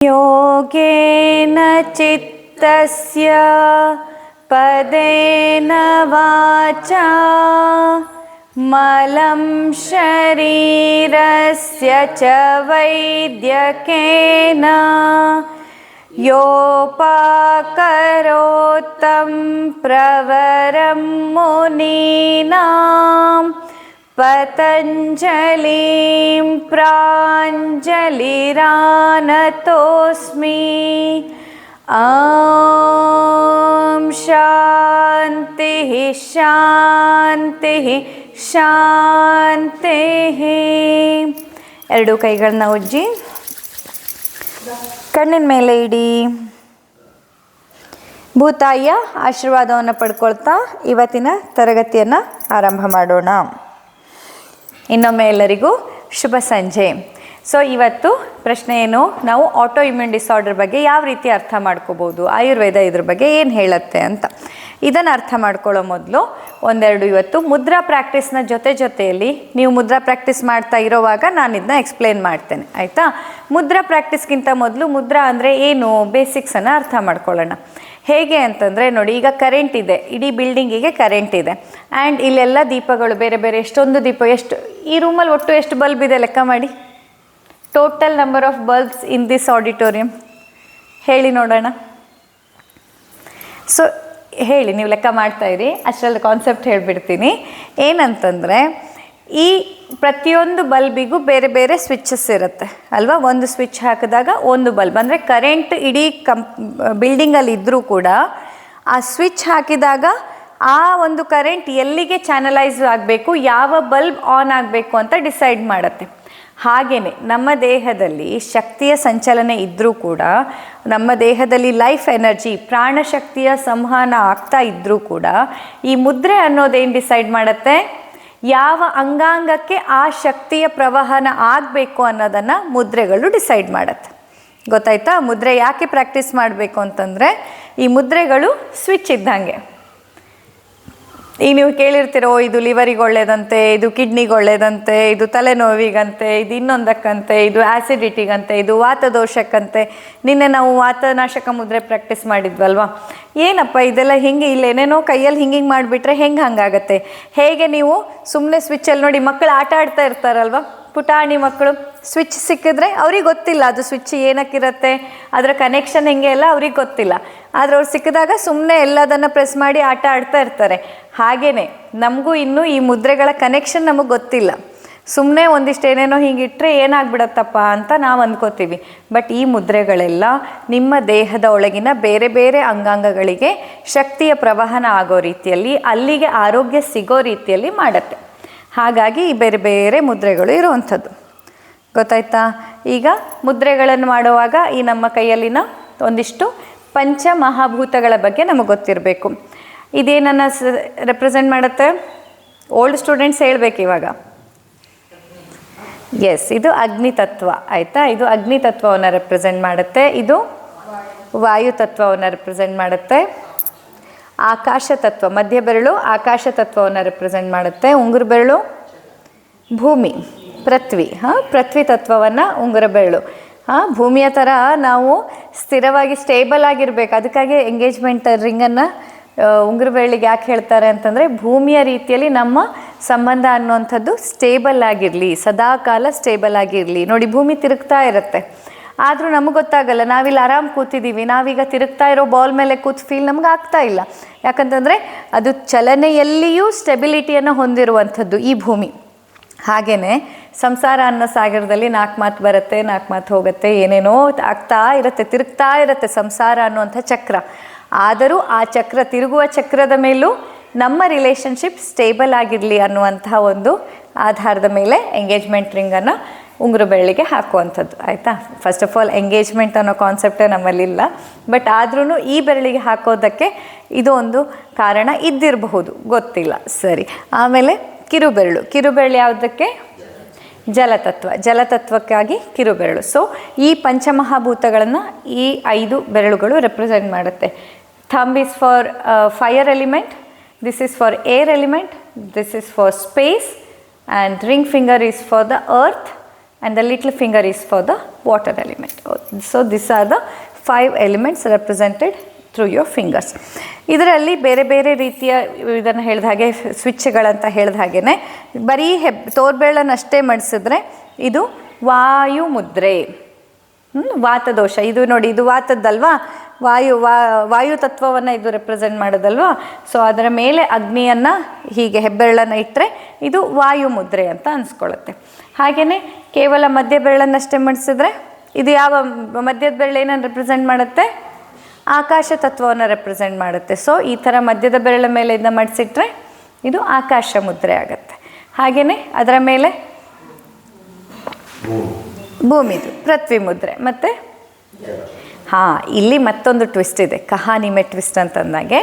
योगेन चित्तस्य पदेन वाचा मलं शरीरस्य च वैद्यकेन योपाकरोत्तं प्रवरं मुनीनां पतञ्जलिं प्राञ्जलिरानतोऽस्मि। ॐ शान्तिः शान्तिः ಶಾಂತಿಃ. ಎರಡು ಕೈಗಳನ್ನ ಉಜ್ಜಿ ಕಣ್ಣಿನ ಮೇಲೆ ಇಡಿ. ಭೂತಾಯಿಯ ಆಶೀರ್ವಾದವನ್ನು ಪಡ್ಕೊಳ್ತಾ ಇವತ್ತಿನ ತರಗತಿಯನ್ನು ಆರಂಭ ಮಾಡೋಣ. ಇನ್ನೊಮ್ಮೆ ಎಲ್ಲರಿಗೂ ಶುಭ ಸಂಜೆ. ಸೊ ಇವತ್ತು ಪ್ರಶ್ನೆ ಏನು, ನಾವು ಆಟೋ ಇಮ್ಯೂನ್ ಡಿಸಾರ್ಡರ್ ಬಗ್ಗೆ ಯಾವ ರೀತಿ ಅರ್ಥ ಮಾಡ್ಕೋಬೋದು, ಆಯುರ್ವೇದ ಇದ್ರ ಬಗ್ಗೆ ಏನು ಹೇಳುತ್ತೆ ಅಂತ. ಇದನ್ನು ಅರ್ಥ ಮಾಡ್ಕೊಳ್ಳೋ ಮೊದಲು ಒಂದೆರಡು ಇವತ್ತು ಮುದ್ರಾ ಪ್ರಾಕ್ಟೀಸ್ನ ಜೊತೆಯಲ್ಲಿ ನೀವು ಮುದ್ರಾ ಪ್ರಾಕ್ಟೀಸ್ ಮಾಡ್ತಾ ಇರೋವಾಗ ನಾನು ಇದನ್ನ ಎಕ್ಸ್ಪ್ಲೇನ್ ಮಾಡ್ತೇನೆ, ಆಯಿತಾ. ಮುದ್ರಾ ಪ್ರಾಕ್ಟೀಸ್ಗಿಂತ ಮೊದಲು ಮುದ್ರಾ ಅಂದರೆ ಏನು ಬೇಸಿಕ್ಸನ್ನು ಅರ್ಥ ಮಾಡ್ಕೊಳ್ಳೋಣ. ಹೇಗೆ ಅಂತಂದರೆ ನೋಡಿ, ಈಗ ಕರೆಂಟ್ ಇದೆ, ಇಡೀ ಬಿಲ್ಡಿಂಗಿಗೆ ಕರೆಂಟ್ ಇದೆ. ಆ್ಯಂಡ್ ಇಲ್ಲೆಲ್ಲ ದೀಪಗಳು ಬೇರೆ ಬೇರೆ, ಎಷ್ಟೊಂದು ದೀಪ, ಎಷ್ಟು ಈ ರೂಮಲ್ಲಿ ಒಟ್ಟು ಎಷ್ಟು ಬಲ್ಬ್ ಇದೆ ಲೆಕ್ಕ ಮಾಡಿ. Total number of bulbs in this auditorium ಹೇಳಿ ನೋಡೋಣ. ಸೊ ಹೇಳಿ, ನೀವು ಲೆಕ್ಕ ಮಾಡ್ತಾಯಿರಿ, ಅಷ್ಟರಲ್ಲಿ ಕಾನ್ಸೆಪ್ಟ್ ಹೇಳಿಬಿಡ್ತೀನಿ. ಏನಂತಂದರೆ ಈ ಪ್ರತಿಯೊಂದು ಬಲ್ಬಿಗೂ ಬೇರೆ ಬೇರೆ ಸ್ವಿಚಸ್ ಇರುತ್ತೆ ಅಲ್ವಾ. ಒಂದು ಸ್ವಿಚ್ ಹಾಕಿದಾಗ ಒಂದು ಬಲ್ಬ್, ಅಂದರೆ ಕರೆಂಟ್ ಇಡೀ ಬಿಲ್ಡಿಂಗಲ್ಲಿ ಇದ್ದರೂ ಕೂಡ ಆ ಸ್ವಿಚ್ ಹಾಕಿದಾಗ ಆ ಒಂದು ಕರೆಂಟ್ ಎಲ್ಲಿಗೆ ಚಾನಲೈಸ್ ಆಗಬೇಕು, ಯಾವ ಬಲ್ಬ್ ಆನ್ ಆಗಬೇಕು ಅಂತ ಡಿಸೈಡ್ ಮಾಡುತ್ತೆ. ಹಾಗೆಯೇ ನಮ್ಮ ದೇಹದಲ್ಲಿ ಶಕ್ತಿಯ ಸಂಚಲನೆ ಇದ್ದರೂ ಕೂಡ, ನಮ್ಮ ದೇಹದಲ್ಲಿ ಲೈಫ್ ಎನರ್ಜಿ ಪ್ರಾಣಶಕ್ತಿಯ ಸಂವಹನ ಆಗ್ತಾ ಇದ್ದರೂ ಕೂಡ ಈ ಮುದ್ರೆ ಅನ್ನೋದೇನು ಡಿಸೈಡ್ ಮಾಡುತ್ತೆ, ಯಾವ ಅಂಗಾಂಗಕ್ಕೆ ಆ ಶಕ್ತಿಯ ಪ್ರವಹನ ಆಗಬೇಕು ಅನ್ನೋದನ್ನು ಮುದ್ರೆಗಳು ಡಿಸೈಡ್ ಮಾಡುತ್ತೆ. ಗೊತ್ತಾಯ್ತಾ? ಮುದ್ರೆ ಯಾಕೆ ಪ್ರಾಕ್ಟೀಸ್ ಮಾಡಬೇಕು ಅಂತಂದರೆ, ಈ ಮುದ್ರೆಗಳು ಸ್ವಿಚ್ ಇದ್ದಂಗೆ. ಈಗ ನೀವು ಕೇಳಿರ್ತೀರೋ, ಇದು ಲಿವರಿಗೆ ಒಳ್ಳೇದಂತೆ, ಇದು ಕಿಡ್ನಿಗೆ ಒಳ್ಳೇದಂತೆ, ಇದು ತಲೆನೋವಿಗಂತೆ, ಇದು ಇನ್ನೊಂದಕ್ಕಂತೆ, ಇದು ಆ್ಯಸಿಡಿಟಿಗಂತೆ, ಇದು ವಾತದೋಷಕ್ಕಂತೆ. ನಿನ್ನೆ ನಾವು ವಾತನಾಶಕ ಮುದ್ರೆ ಪ್ರಾಕ್ಟೀಸ್ ಮಾಡಿದ್ವಲ್ವ. ಏನಪ್ಪ ಇದೆಲ್ಲ ಹಿಂಗೆ, ಇಲ್ಲೇನೇನೋ ಕೈಯಲ್ಲಿ ಹಿಂಗೆ ಮಾಡಿಬಿಟ್ರೆ ಹಂಗಾಗತ್ತೆ. ಹೇಗೆ ನೀವು ಸುಮ್ಮನೆ ಸ್ವಿಚ್ಚಲ್ಲಿ ನೋಡಿ, ಮಕ್ಕಳು ಆಟ ಆಡ್ತಾ ಇರ್ತಾರಲ್ವ, ಪುಟಾಣಿ ಮಕ್ಕಳು, ಸ್ವಿಚ್ ಸಿಕ್ಕಿದ್ರೆ ಅವ್ರಿಗೆ ಗೊತ್ತಿಲ್ಲ ಅದು ಸ್ವಿಚ್ ಏನಕ್ಕಿರುತ್ತೆ, ಅದರ ಕನೆಕ್ಷನ್ ಹೆಂಗೆ ಎಲ್ಲ ಅವ್ರಿಗೆ ಗೊತ್ತಿಲ್ಲ. ಆದರೆ ಅವ್ರು ಸಿಕ್ಕಿದಾಗ ಸುಮ್ಮನೆ ಎಲ್ಲದನ್ನು ಪ್ರೆಸ್ ಮಾಡಿ ಆಟ ಆಡ್ತಾ ಇರ್ತಾರೆ. ಹಾಗೆಯೇ ನಮಗೂ ಇನ್ನೂ ಈ ಮುದ್ರೆಗಳ ಕನೆಕ್ಷನ್ ನಮಗೆ ಗೊತ್ತಿಲ್ಲ. ಸುಮ್ಮನೆ ಒಂದಿಷ್ಟು ಏನೇನೋ ಹಿಂಗಿಟ್ರೆ ಏನಾಗ್ಬಿಡತ್ತಪ್ಪ ಅಂತ ನಾವು ಅಂದ್ಕೋತೀವಿ. ಬಟ್ ಈ ಮುದ್ರೆಗಳೆಲ್ಲ ನಿಮ್ಮ ದೇಹದ ಒಳಗಿನ ಬೇರೆ ಬೇರೆ ಅಂಗಾಂಗಗಳಿಗೆ ಶಕ್ತಿಯ ಪ್ರವಹನ ಆಗೋ ರೀತಿಯಲ್ಲಿ, ಅಲ್ಲಿಗೆ ಆರೋಗ್ಯ ಸಿಗೋ ರೀತಿಯಲ್ಲಿ ಮಾಡುತ್ತೆ. ಹಾಗಾಗಿ ಈ ಬೇರೆ ಬೇರೆ ಮುದ್ರೆಗಳು ಇರುವಂಥದ್ದು. ಗೊತ್ತಾಯ್ತಾ? ಈಗ ಮುದ್ರೆಗಳನ್ನು ಮಾಡುವಾಗ ಈ ನಮ್ಮ ಕೈಯಲ್ಲಿನ ಒಂದಿಷ್ಟು ಪಂಚಮಹಾಭೂತಗಳ ಬಗ್ಗೆ ನಮಗೆ ಗೊತ್ತಿರಬೇಕು. ಇದೇನನ್ನು ರೆಪ್ರೆಸೆಂಟ್ ಮಾಡುತ್ತೆ? ಓಲ್ಡ್ ಸ್ಟೂಡೆಂಟ್ಸ್ ಹೇಳಬೇಕು ಇವಾಗ. ಎಸ್, ಇದು ಅಗ್ನಿತತ್ವ, ಆಯಿತಾ. ಇದು ಅಗ್ನಿತತ್ವವನ್ನು ರೆಪ್ರೆಸೆಂಟ್ ಮಾಡುತ್ತೆ. ಇದು ವಾಯುತತ್ವವನ್ನು ರೆಪ್ರೆಸೆಂಟ್ ಮಾಡುತ್ತೆ. ಆಕಾಶ ತತ್ವ, ಮಧ್ಯ ಬೆರಳು ಆಕಾಶ ತತ್ವವನ್ನು ರೆಪ್ರೆಸೆಂಟ್ ಮಾಡುತ್ತೆ. ಉಂಗುರ ಬೆರಳು ಭೂಮಿ, ಪೃಥ್ವಿ, ಪೃಥ್ವಿ ತತ್ವವನ್ನು ಉಂಗುರ ಬೆರಳು. ಭೂಮಿಯ ಥರ ನಾವು ಸ್ಥಿರವಾಗಿ ಸ್ಟೇಬಲ್ ಆಗಿರಬೇಕು. ಅದಕ್ಕಾಗಿ ಎಂಗೇಜ್ಮೆಂಟ್ ರಿಂಗನ್ನು ಉಂಗುರ ಬೆರಳಿಗೆ ಯಾಕೆ ಹೇಳ್ತಾರೆ ಅಂತಂದರೆ, ಭೂಮಿಯ ರೀತಿಯಲ್ಲಿ ನಮ್ಮ ಸಂಬಂಧ ಅನ್ನುವಂಥದ್ದು ಸ್ಟೇಬಲ್ ಆಗಿರಲಿ, ಸದಾಕಾಲ ಸ್ಟೇಬಲ್ ಆಗಿರಲಿ. ನೋಡಿ, ಭೂಮಿ ತಿರುಗ್ತಾ ಇರುತ್ತೆ, ಆದರೂ ನಮಗೆ ಗೊತ್ತಾಗಲ್ಲ. ನಾವಿಲ್ಲಿ ಆರಾಮ್ ಕೂತಿದ್ದೀವಿ, ನಾವೀಗ ತಿರುಗ್ತಾ ಇರೋ ಬಾಲ್ ಮೇಲೆ ಕೂತು ಫೀಲ್ ನಮ್ಗೆ ಆಗ್ತಾ ಇಲ್ಲ. ಯಾಕಂತಂದರೆ ಅದು ಚಲನೆಯಲ್ಲಿಯೂ ಸ್ಟೆಬಿಲಿಟಿಯನ್ನು ಹೊಂದಿರುವಂಥದ್ದು ಈ ಭೂಮಿ. ಹಾಗೆಯೇ ಸಂಸಾರ ಅನ್ನೋ ಸಾಗರದಲ್ಲಿ 4 ಮಾತು ಬರುತ್ತೆ, 4 ಮಾತು ಹೋಗುತ್ತೆ, ಏನೇನೋ ಆಗ್ತಾ ಇರುತ್ತೆ, ತಿರುಗ್ತಾ ಇರುತ್ತೆ ಸಂಸಾರ ಅನ್ನುವಂಥ ಚಕ್ರ. ಆದರೂ ಆ ಚಕ್ರ, ತಿರುಗುವ ಚಕ್ರದ ಮೇಲೂ ನಮ್ಮ ರಿಲೇಷನ್ಶಿಪ್ ಸ್ಟೇಬಲ್ ಆಗಿರಲಿ ಅನ್ನುವಂತಹ ಒಂದು ಆಧಾರದ ಮೇಲೆ ಎಂಗೇಜ್ಮೆಂಟ್ ರಿಂಗನ್ನು ಉಂಗುರ ಬೆರಳಿಗೆ ಹಾಕುವಂಥದ್ದು, ಆಯಿತಾ. ಫಸ್ಟ್ ಆಫ್ ಆಲ್ ಎಂಗೇಜ್ಮೆಂಟ್ ಅನ್ನೋ ಕಾನ್ಸೆಪ್ಟೇ ನಮ್ಮಲ್ಲಿಲ್ಲ. ಬಟ್ ಆದ್ರೂ ಈ ಬೆರಳಿಗೆ ಹಾಕೋದಕ್ಕೆ ಇದು ಒಂದು ಕಾರಣ ಇದ್ದಿರಬಹುದು, ಗೊತ್ತಿಲ್ಲ. ಸರಿ, ಆಮೇಲೆ ಕಿರುಬೆರಳು. ಕಿರುಬೆರಳು ಯಾವುದಕ್ಕೆ? ಜಲತತ್ವ, ಜಲತತ್ವಕ್ಕಾಗಿ ಕಿರುಬೆರಳು. ಸೊ ಈ ಪಂಚಮಹಾಭೂತಗಳನ್ನು ಈ 5 ಬೆರಳುಗಳು ರೆಪ್ರೆಸೆಂಟ್ ಮಾಡುತ್ತೆ. Thumb is for fire element, this is for air element, this is for space, and ring finger is for the earth, and the little finger is for the water element. So these are the 5 elements represented through your fingers. ಇದರಲ್ಲಿ ಬೇರೆ ಬೇರೆ ರೀತಿಯ ಇದನ್ನು ಹೇಳಿದ ಹಾಗೆ ಸ್ವಿಚ್ಗಳಂತ ಹೇಳಿದ ಹಾಗೆಯೇ ಬರೀ ತೋರ್ಬೆರಳನ್ನಷ್ಟೇ ಮಡಿಸಿದ್ರೆ ಇದು ವಾಯು ಮುದ್ರೆ, ವಾತದೋಷ. ಇದು ನೋಡಿ, ಇದು ವಾತದ್ದಲ್ವಾ, ವಾಯು ತತ್ವವನ್ನು ಇದು ರೆಪ್ರೆಸೆಂಟ್ ಮಾಡೋದಲ್ವಾ. ಸೊ ಅದರ ಮೇಲೆ ಅಗ್ನಿಯನ್ನು ಹೀಗೆ ಹೆಬ್ಬೆರಳನ್ನು ಇಟ್ಟರೆ ಇದು ವಾಯು ಮುದ್ರೆ ಅಂತ ಅನಿಸ್ಕೊಳ್ಳುತ್ತೆ. ಹಾಗೆಯೇ ಕೇವಲ ಮಧ್ಯ ಬೆರಳನ್ನಷ್ಟೇ ಮಡಿಸಿದ್ರೆ ಇದು ಯಾವ ಮಧ್ಯದ ಬೆರಳು ಏನನ್ನು ರೆಪ್ರೆಸೆಂಟ್ ಮಾಡುತ್ತೆ? ಆಕಾಶ ತತ್ವವನ್ನು ರೆಪ್ರೆಸೆಂಟ್ ಮಾಡುತ್ತೆ. ಸೊ ಈ ಥರ ಮಧ್ಯದ ಬೆರಳ ಮೇಲೆ ಇದನ್ನ ಮಡಿಸಿಟ್ರೆ ಇದು ಆಕಾಶ ಮುದ್ರೆ ಆಗುತ್ತೆ. ಹಾಗೆಯೇ ಅದರ ಮೇಲೆ ಭೂಮಿದು ಪೃಥ್ವಿ ಮುದ್ರೆ. ಮತ್ತು ಇಲ್ಲಿ ಮತ್ತೊಂದು ಟ್ವಿಸ್ಟ್ ಇದೆ, ಕಹಾನಿಮೆ ಟ್ವಿಸ್ಟ್ ಅಂತಂದಾಗೆ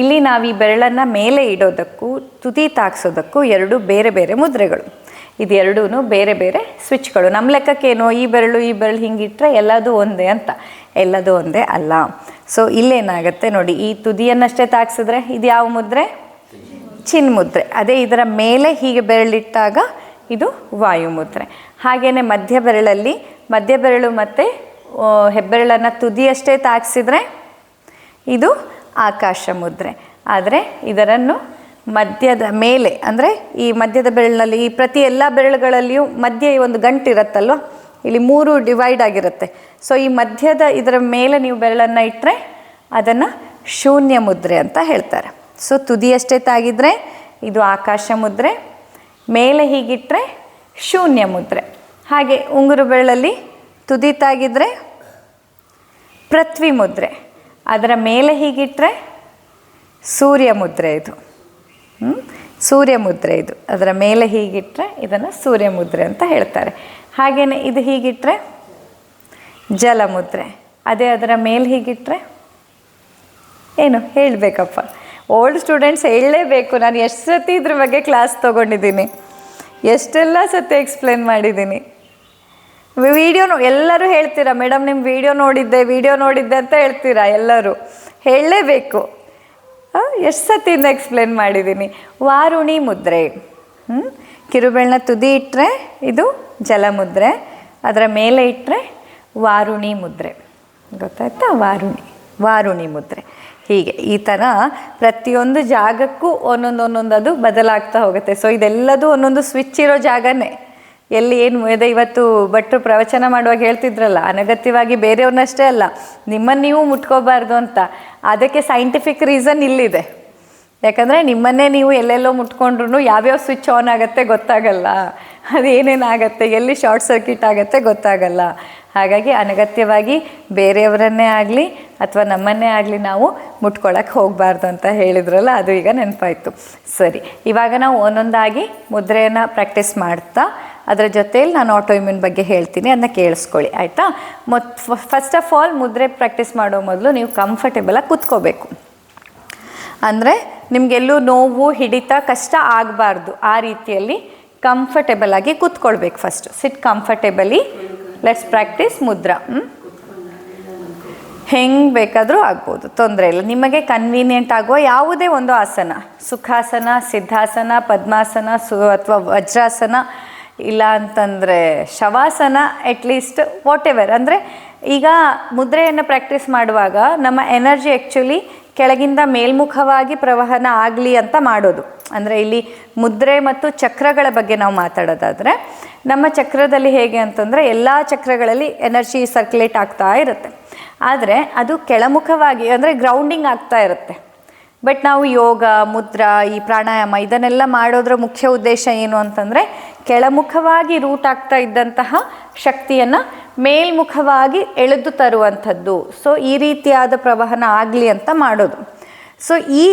ಇಲ್ಲಿ ನಾವು ಈ ಬೆರಳನ್ನು ಮೇಲೆ ಇಡೋದಕ್ಕೂ ತುದಿ ತಾಕ್ಸೋದಕ್ಕೂ 2 ಬೇರೆ ಬೇರೆ ಮುದ್ರೆಗಳು. ಇದು ಎರಡೂ ಬೇರೆ ಬೇರೆ ಸ್ವಿಚ್ಗಳು. ನಮ್ಮ ಲೆಕ್ಕಕ್ಕೇನೋ ಈ ಬೆರಳು ಹಿಂಗಿಟ್ರೆ ಎಲ್ಲದೂ ಒಂದೇ ಅಂತ, ಎಲ್ಲದೂ ಒಂದೇ ಅಲ್ಲ. ಸೊ ಇಲ್ಲೇನಾಗುತ್ತೆ ನೋಡಿ, ಈ ತುದಿಯನ್ನಷ್ಟೇ ತಾಕ್ಸಿದ್ರೆ ಇದು ಯಾವ ಮುದ್ರೆ? ಚಿನ್ ಮುದ್ರೆ. ಅದೇ ಇದರ ಮೇಲೆ ಹೀಗೆ ಬೆರಳಿಟ್ಟಾಗ ಇದು ವಾಯು ಮುದ್ರೆ. ಹಾಗೆಯೇ ಮಧ್ಯ ಬೆರಳು ಮತ್ತು ಹೆಬ್ಬೆರಳನ್ನು ತುದಿಯಷ್ಟೇ ತಾಕ್ಸಿದ್ರೆ ಇದು ಆಕಾಶ ಮುದ್ರೆ. ಆದರೆ ಇದರನ್ನು ಮಧ್ಯದ ಮೇಲೆ, ಅಂದರೆ ಈ ಮಧ್ಯದ ಬೆರಳಿನಲ್ಲಿ ಈ ಪ್ರತಿ ಎಲ್ಲ ಬೆರಳುಗಳಲ್ಲಿಯೂ ಮಧ್ಯೆ ಒಂದು ಗಂಟಿರುತ್ತಲ್ವ, ಇಲ್ಲಿ 3 ಡಿವೈಡ್ ಆಗಿರುತ್ತೆ. ಸೊ ಈ ಮಧ್ಯದ ಇದರ ಮೇಲೆ ನೀವು ಬೆರಳನ್ನು ಇಟ್ಟರೆ ಅದನ್ನು ಶೂನ್ಯ ಮುದ್ರೆ ಅಂತ ಹೇಳ್ತಾರೆ. ಸೊ ತುದಿಯಷ್ಟೇ ತಾಗಿದ್ರೆ ಇದು ಆಕಾಶ ಮುದ್ರೆ, ಮೇಲೆ ಹೀಗಿಟ್ಟರೆ ಶೂನ್ಯ ಮುದ್ರೆ. ಹಾಗೆ ಉಂಗುರು ಬೆರಳಲ್ಲಿ ತುದಿ ತಾಗಿದ್ರೆ ಪೃಥ್ವಿ ಮುದ್ರೆ, ಅದರ ಮೇಲೆ ಹೀಗಿಟ್ಟರೆ ಸೂರ್ಯ ಮುದ್ರೆ. ಇದು ಸೂರ್ಯ ಮುದ್ರೆ. ಇದು ಅದರ ಮೇಲೆ ಹೀಗಿಟ್ಟರೆ ಇದನ್ನು ಸೂರ್ಯ ಮುದ್ರೆ ಅಂತ ಹೇಳ್ತಾರೆ. ಹಾಗೆಯೇ ಇದು ಹೀಗಿಟ್ಟರೆ ಜಲ ಮುದ್ರೆ. ಅದೇ ಅದರ ಮೇಲೆ ಹೀಗಿಟ್ಟರೆ ಏನು ಹೇಳಬೇಕಪ್ಪ, ಓಲ್ಡ್ ಸ್ಟೂಡೆಂಟ್ಸ್ ಹೇಳಲೇಬೇಕು. ನಾನು ಎಷ್ಟು ಸತಿ ಇದ್ರ ಬಗ್ಗೆ ಕ್ಲಾಸ್ ತೊಗೊಂಡಿದ್ದೀನಿ, ಎಷ್ಟೆಲ್ಲ ಸತಿ ಎಕ್ಸ್ಪ್ಲೇನ್ ಮಾಡಿದ್ದೀನಿ. ಎಲ್ಲರೂ ಹೇಳ್ತೀರಾ, ಮೇಡಮ್ ನಿಮ್ಮ ವಿಡಿಯೋ ನೋಡಿದ್ದೆ ಅಂತ ಹೇಳ್ತೀರಾ. ಎಲ್ಲರೂ ಹೇಳಲೇಬೇಕು. ಎಷ್ಟು ಸತಿಯಿಂದ ಎಕ್ಸ್ಪ್ಲೇನ್ ಮಾಡಿದ್ದೀನಿ. ವಾರುಣಿ ಮುದ್ರೆ. ಕಿರುಬೆರಳನ್ನ ತುದಿ ಇಟ್ಟರೆ ಇದು ಜಲಮುದ್ರೆ, ಅದರ ಮೇಲೆ ಇಟ್ಟರೆ ವಾರುಣಿ ಮುದ್ರೆ. ಗೊತ್ತಾಯ್ತಾ? ವಾರುಣಿ ಮುದ್ರೆ. ಹೀಗೆ ಈ ಥರ ಪ್ರತಿಯೊಂದು ಜಾಗಕ್ಕೂ ಒಂದೊಂದು ಅದು ಬದಲಾಗ್ತಾ ಹೋಗುತ್ತೆ. ಸೊ ಇದೆಲ್ಲದೂ ಒಂದೊಂದು ಸ್ವಿಚ್ ಇರೋ ಜಾಗನೇ. ಎಲ್ಲಿ ಏನು ಇದೆ ಇವತ್ತು ಭಟ್ರು ಪ್ರವಚನ ಮಾಡುವಾಗ ಹೇಳ್ತಿದ್ರಲ್ಲ, ಅನಗತ್ಯವಾಗಿ ಬೇರೆಯವ್ರನ್ನಷ್ಟೇ ಅಲ್ಲ, ನಿಮ್ಮನ್ನು ನೀವು ಮುಟ್ಕೋಬಾರ್ದು ಅಂತ. ಅದಕ್ಕೆ ಸೈಂಟಿಫಿಕ್ ರೀಸನ್ ಇಲ್ಲಿದೆ. ಯಾಕಂದರೆ ನಿಮ್ಮನ್ನೇ ನೀವು ಎಲ್ಲೆಲ್ಲೋ ಮುಟ್ಕೊಂಡ್ರು ಯಾವ್ಯಾವ ಸ್ವಿಚ್ ಆನ್ ಆಗುತ್ತೆ ಗೊತ್ತಾಗಲ್ಲ, ಅದು ಏನೇನಾಗುತ್ತೆ, ಎಲ್ಲಿ ಶಾರ್ಟ್ ಸರ್ಕ್ಯೂಟ್ ಆಗುತ್ತೆ ಗೊತ್ತಾಗಲ್ಲ. ಹಾಗಾಗಿ ಅನಗತ್ಯವಾಗಿ ಬೇರೆಯವರನ್ನೇ ಆಗಲಿ ಅಥವಾ ನಮ್ಮನ್ನೇ ಆಗಲಿ ನಾವು ಮುಟ್ಕೊಳ್ಳೋಕ್ಕೆ ಹೋಗಬಾರ್ದು ಅಂತ ಹೇಳಿದ್ರಲ್ಲ, ಅದು ಈಗ ನೆನಪಾಯಿತು. ಸರಿ, ಇವಾಗ ನಾವು ಒಂದೊಂದಾಗಿ ಮುದ್ರೆಯನ್ನು ಪ್ರಾಕ್ಟೀಸ್ ಮಾಡ್ತಾ ಅದರ ಜೊತೆಯಲ್ಲಿ ನಾನು ಆಟೋ ಇಮ್ಯೂನ್ ಬಗ್ಗೆ ಹೇಳ್ತೀನಿ, ಅದನ್ನ ಕೇಳಿಸ್ಕೊಳ್ಳಿ ಆಯಿತಾ. ಫಸ್ಟ್ ಆಫ್ ಆಲ್ ಮುದ್ರೆ ಪ್ರಾಕ್ಟೀಸ್ ಮಾಡೋ ಮೊದಲು ನೀವು ಕಂಫರ್ಟೇಬಲಾಗಿ ಕೂತ್ಕೋಬೇಕು. ಅಂದರೆ ನಿಮಗೆಲ್ಲೂ ನೋವು ಹಿಡಿತ ಕಷ್ಟ ಆಗಬಾರ್ದು, ಆ ರೀತಿಯಲ್ಲಿ ಕಂಫರ್ಟೇಬಲ್ ಆಗಿ ಕೂತ್ಕೊಳ್ಬೇಕು. First sit comfortably. Let's practice mudra. ಹೆಂಗೆ ಬೇಕಾದರೂ ಆಗ್ಬೋದು, ತೊಂದರೆ ಇಲ್ಲ. ನಿಮಗೆ ಕನ್ವೀನಿಯೆಂಟ್ ಆಗುವ ಯಾವುದೇ ಒಂದು ಆಸನ, ಸುಖಾಸನ, ಸಿದ್ಧಾಸನ, ಪದ್ಮಾಸನ, ಅಥವಾ ವಜ್ರಾಸನ, ಇಲ್ಲ ಅಂತಂದರೆ ಶವಾಸನ, ಅಟ್ಲೀಸ್ಟ್ ವಾಟ್ ಎವರ್. ಅಂದರೆ ಈಗ ಮುದ್ರೆಯನ್ನು ಪ್ರಾಕ್ಟೀಸ್ ಮಾಡುವಾಗ ನಮ್ಮ ಎನರ್ಜಿ ಆ್ಯಕ್ಚುಲಿ ಕೆಳಗಿಂದ ಮೇಲ್ಮುಖವಾಗಿ ಪ್ರವಹನ ಆಗಲಿ ಅಂತ ಮಾಡೋದು. ಅಂದರೆ ಇಲ್ಲಿ ಮುದ್ರೆ ಮತ್ತು ಚಕ್ರಗಳ ಬಗ್ಗೆ ನಾವು ಮಾತಾಡೋದಾದರೆ, ನಮ್ಮ ಚಕ್ರದಲ್ಲಿ ಹೇಗೆ ಅಂತಂದರೆ ಎಲ್ಲ ಚಕ್ರಗಳಲ್ಲಿ ಎನರ್ಜಿ ಸರ್ಕ್ಯುಲೇಟ್ ಆಗ್ತಾ ಇರುತ್ತೆ. ಆದರೆ ಅದು ಕೆಳಮುಖವಾಗಿ ಅಂದರೆ ಗ್ರೌಂಡಿಂಗ್ ಆಗ್ತಾ ಇರುತ್ತೆ. ಬಟ್ ನಾವು ಯೋಗ, ಮುದ್ರಾ, ಈ ಪ್ರಾಣಾಯಾಮ ಇದನ್ನೆಲ್ಲ ಮಾಡೋದ್ರ ಮುಖ್ಯ ಉದ್ದೇಶ ಏನು ಅಂತಂದರೆ ಕೆಳಮುಖವಾಗಿ ರೂಟ್ ಆಗ್ತಾ ಇದ್ದಂತಹ ಶಕ್ತಿಯನ್ನು ಮೇಲ್ಮುಖವಾಗಿ ಎಳೆದು ತರುವಂಥದ್ದು. ಸೊ ಈ ರೀತಿಯಾದ ಪ್ರವಹನ ಆಗಲಿ ಅಂತ ಮಾಡೋದು. ಸೊ ಈ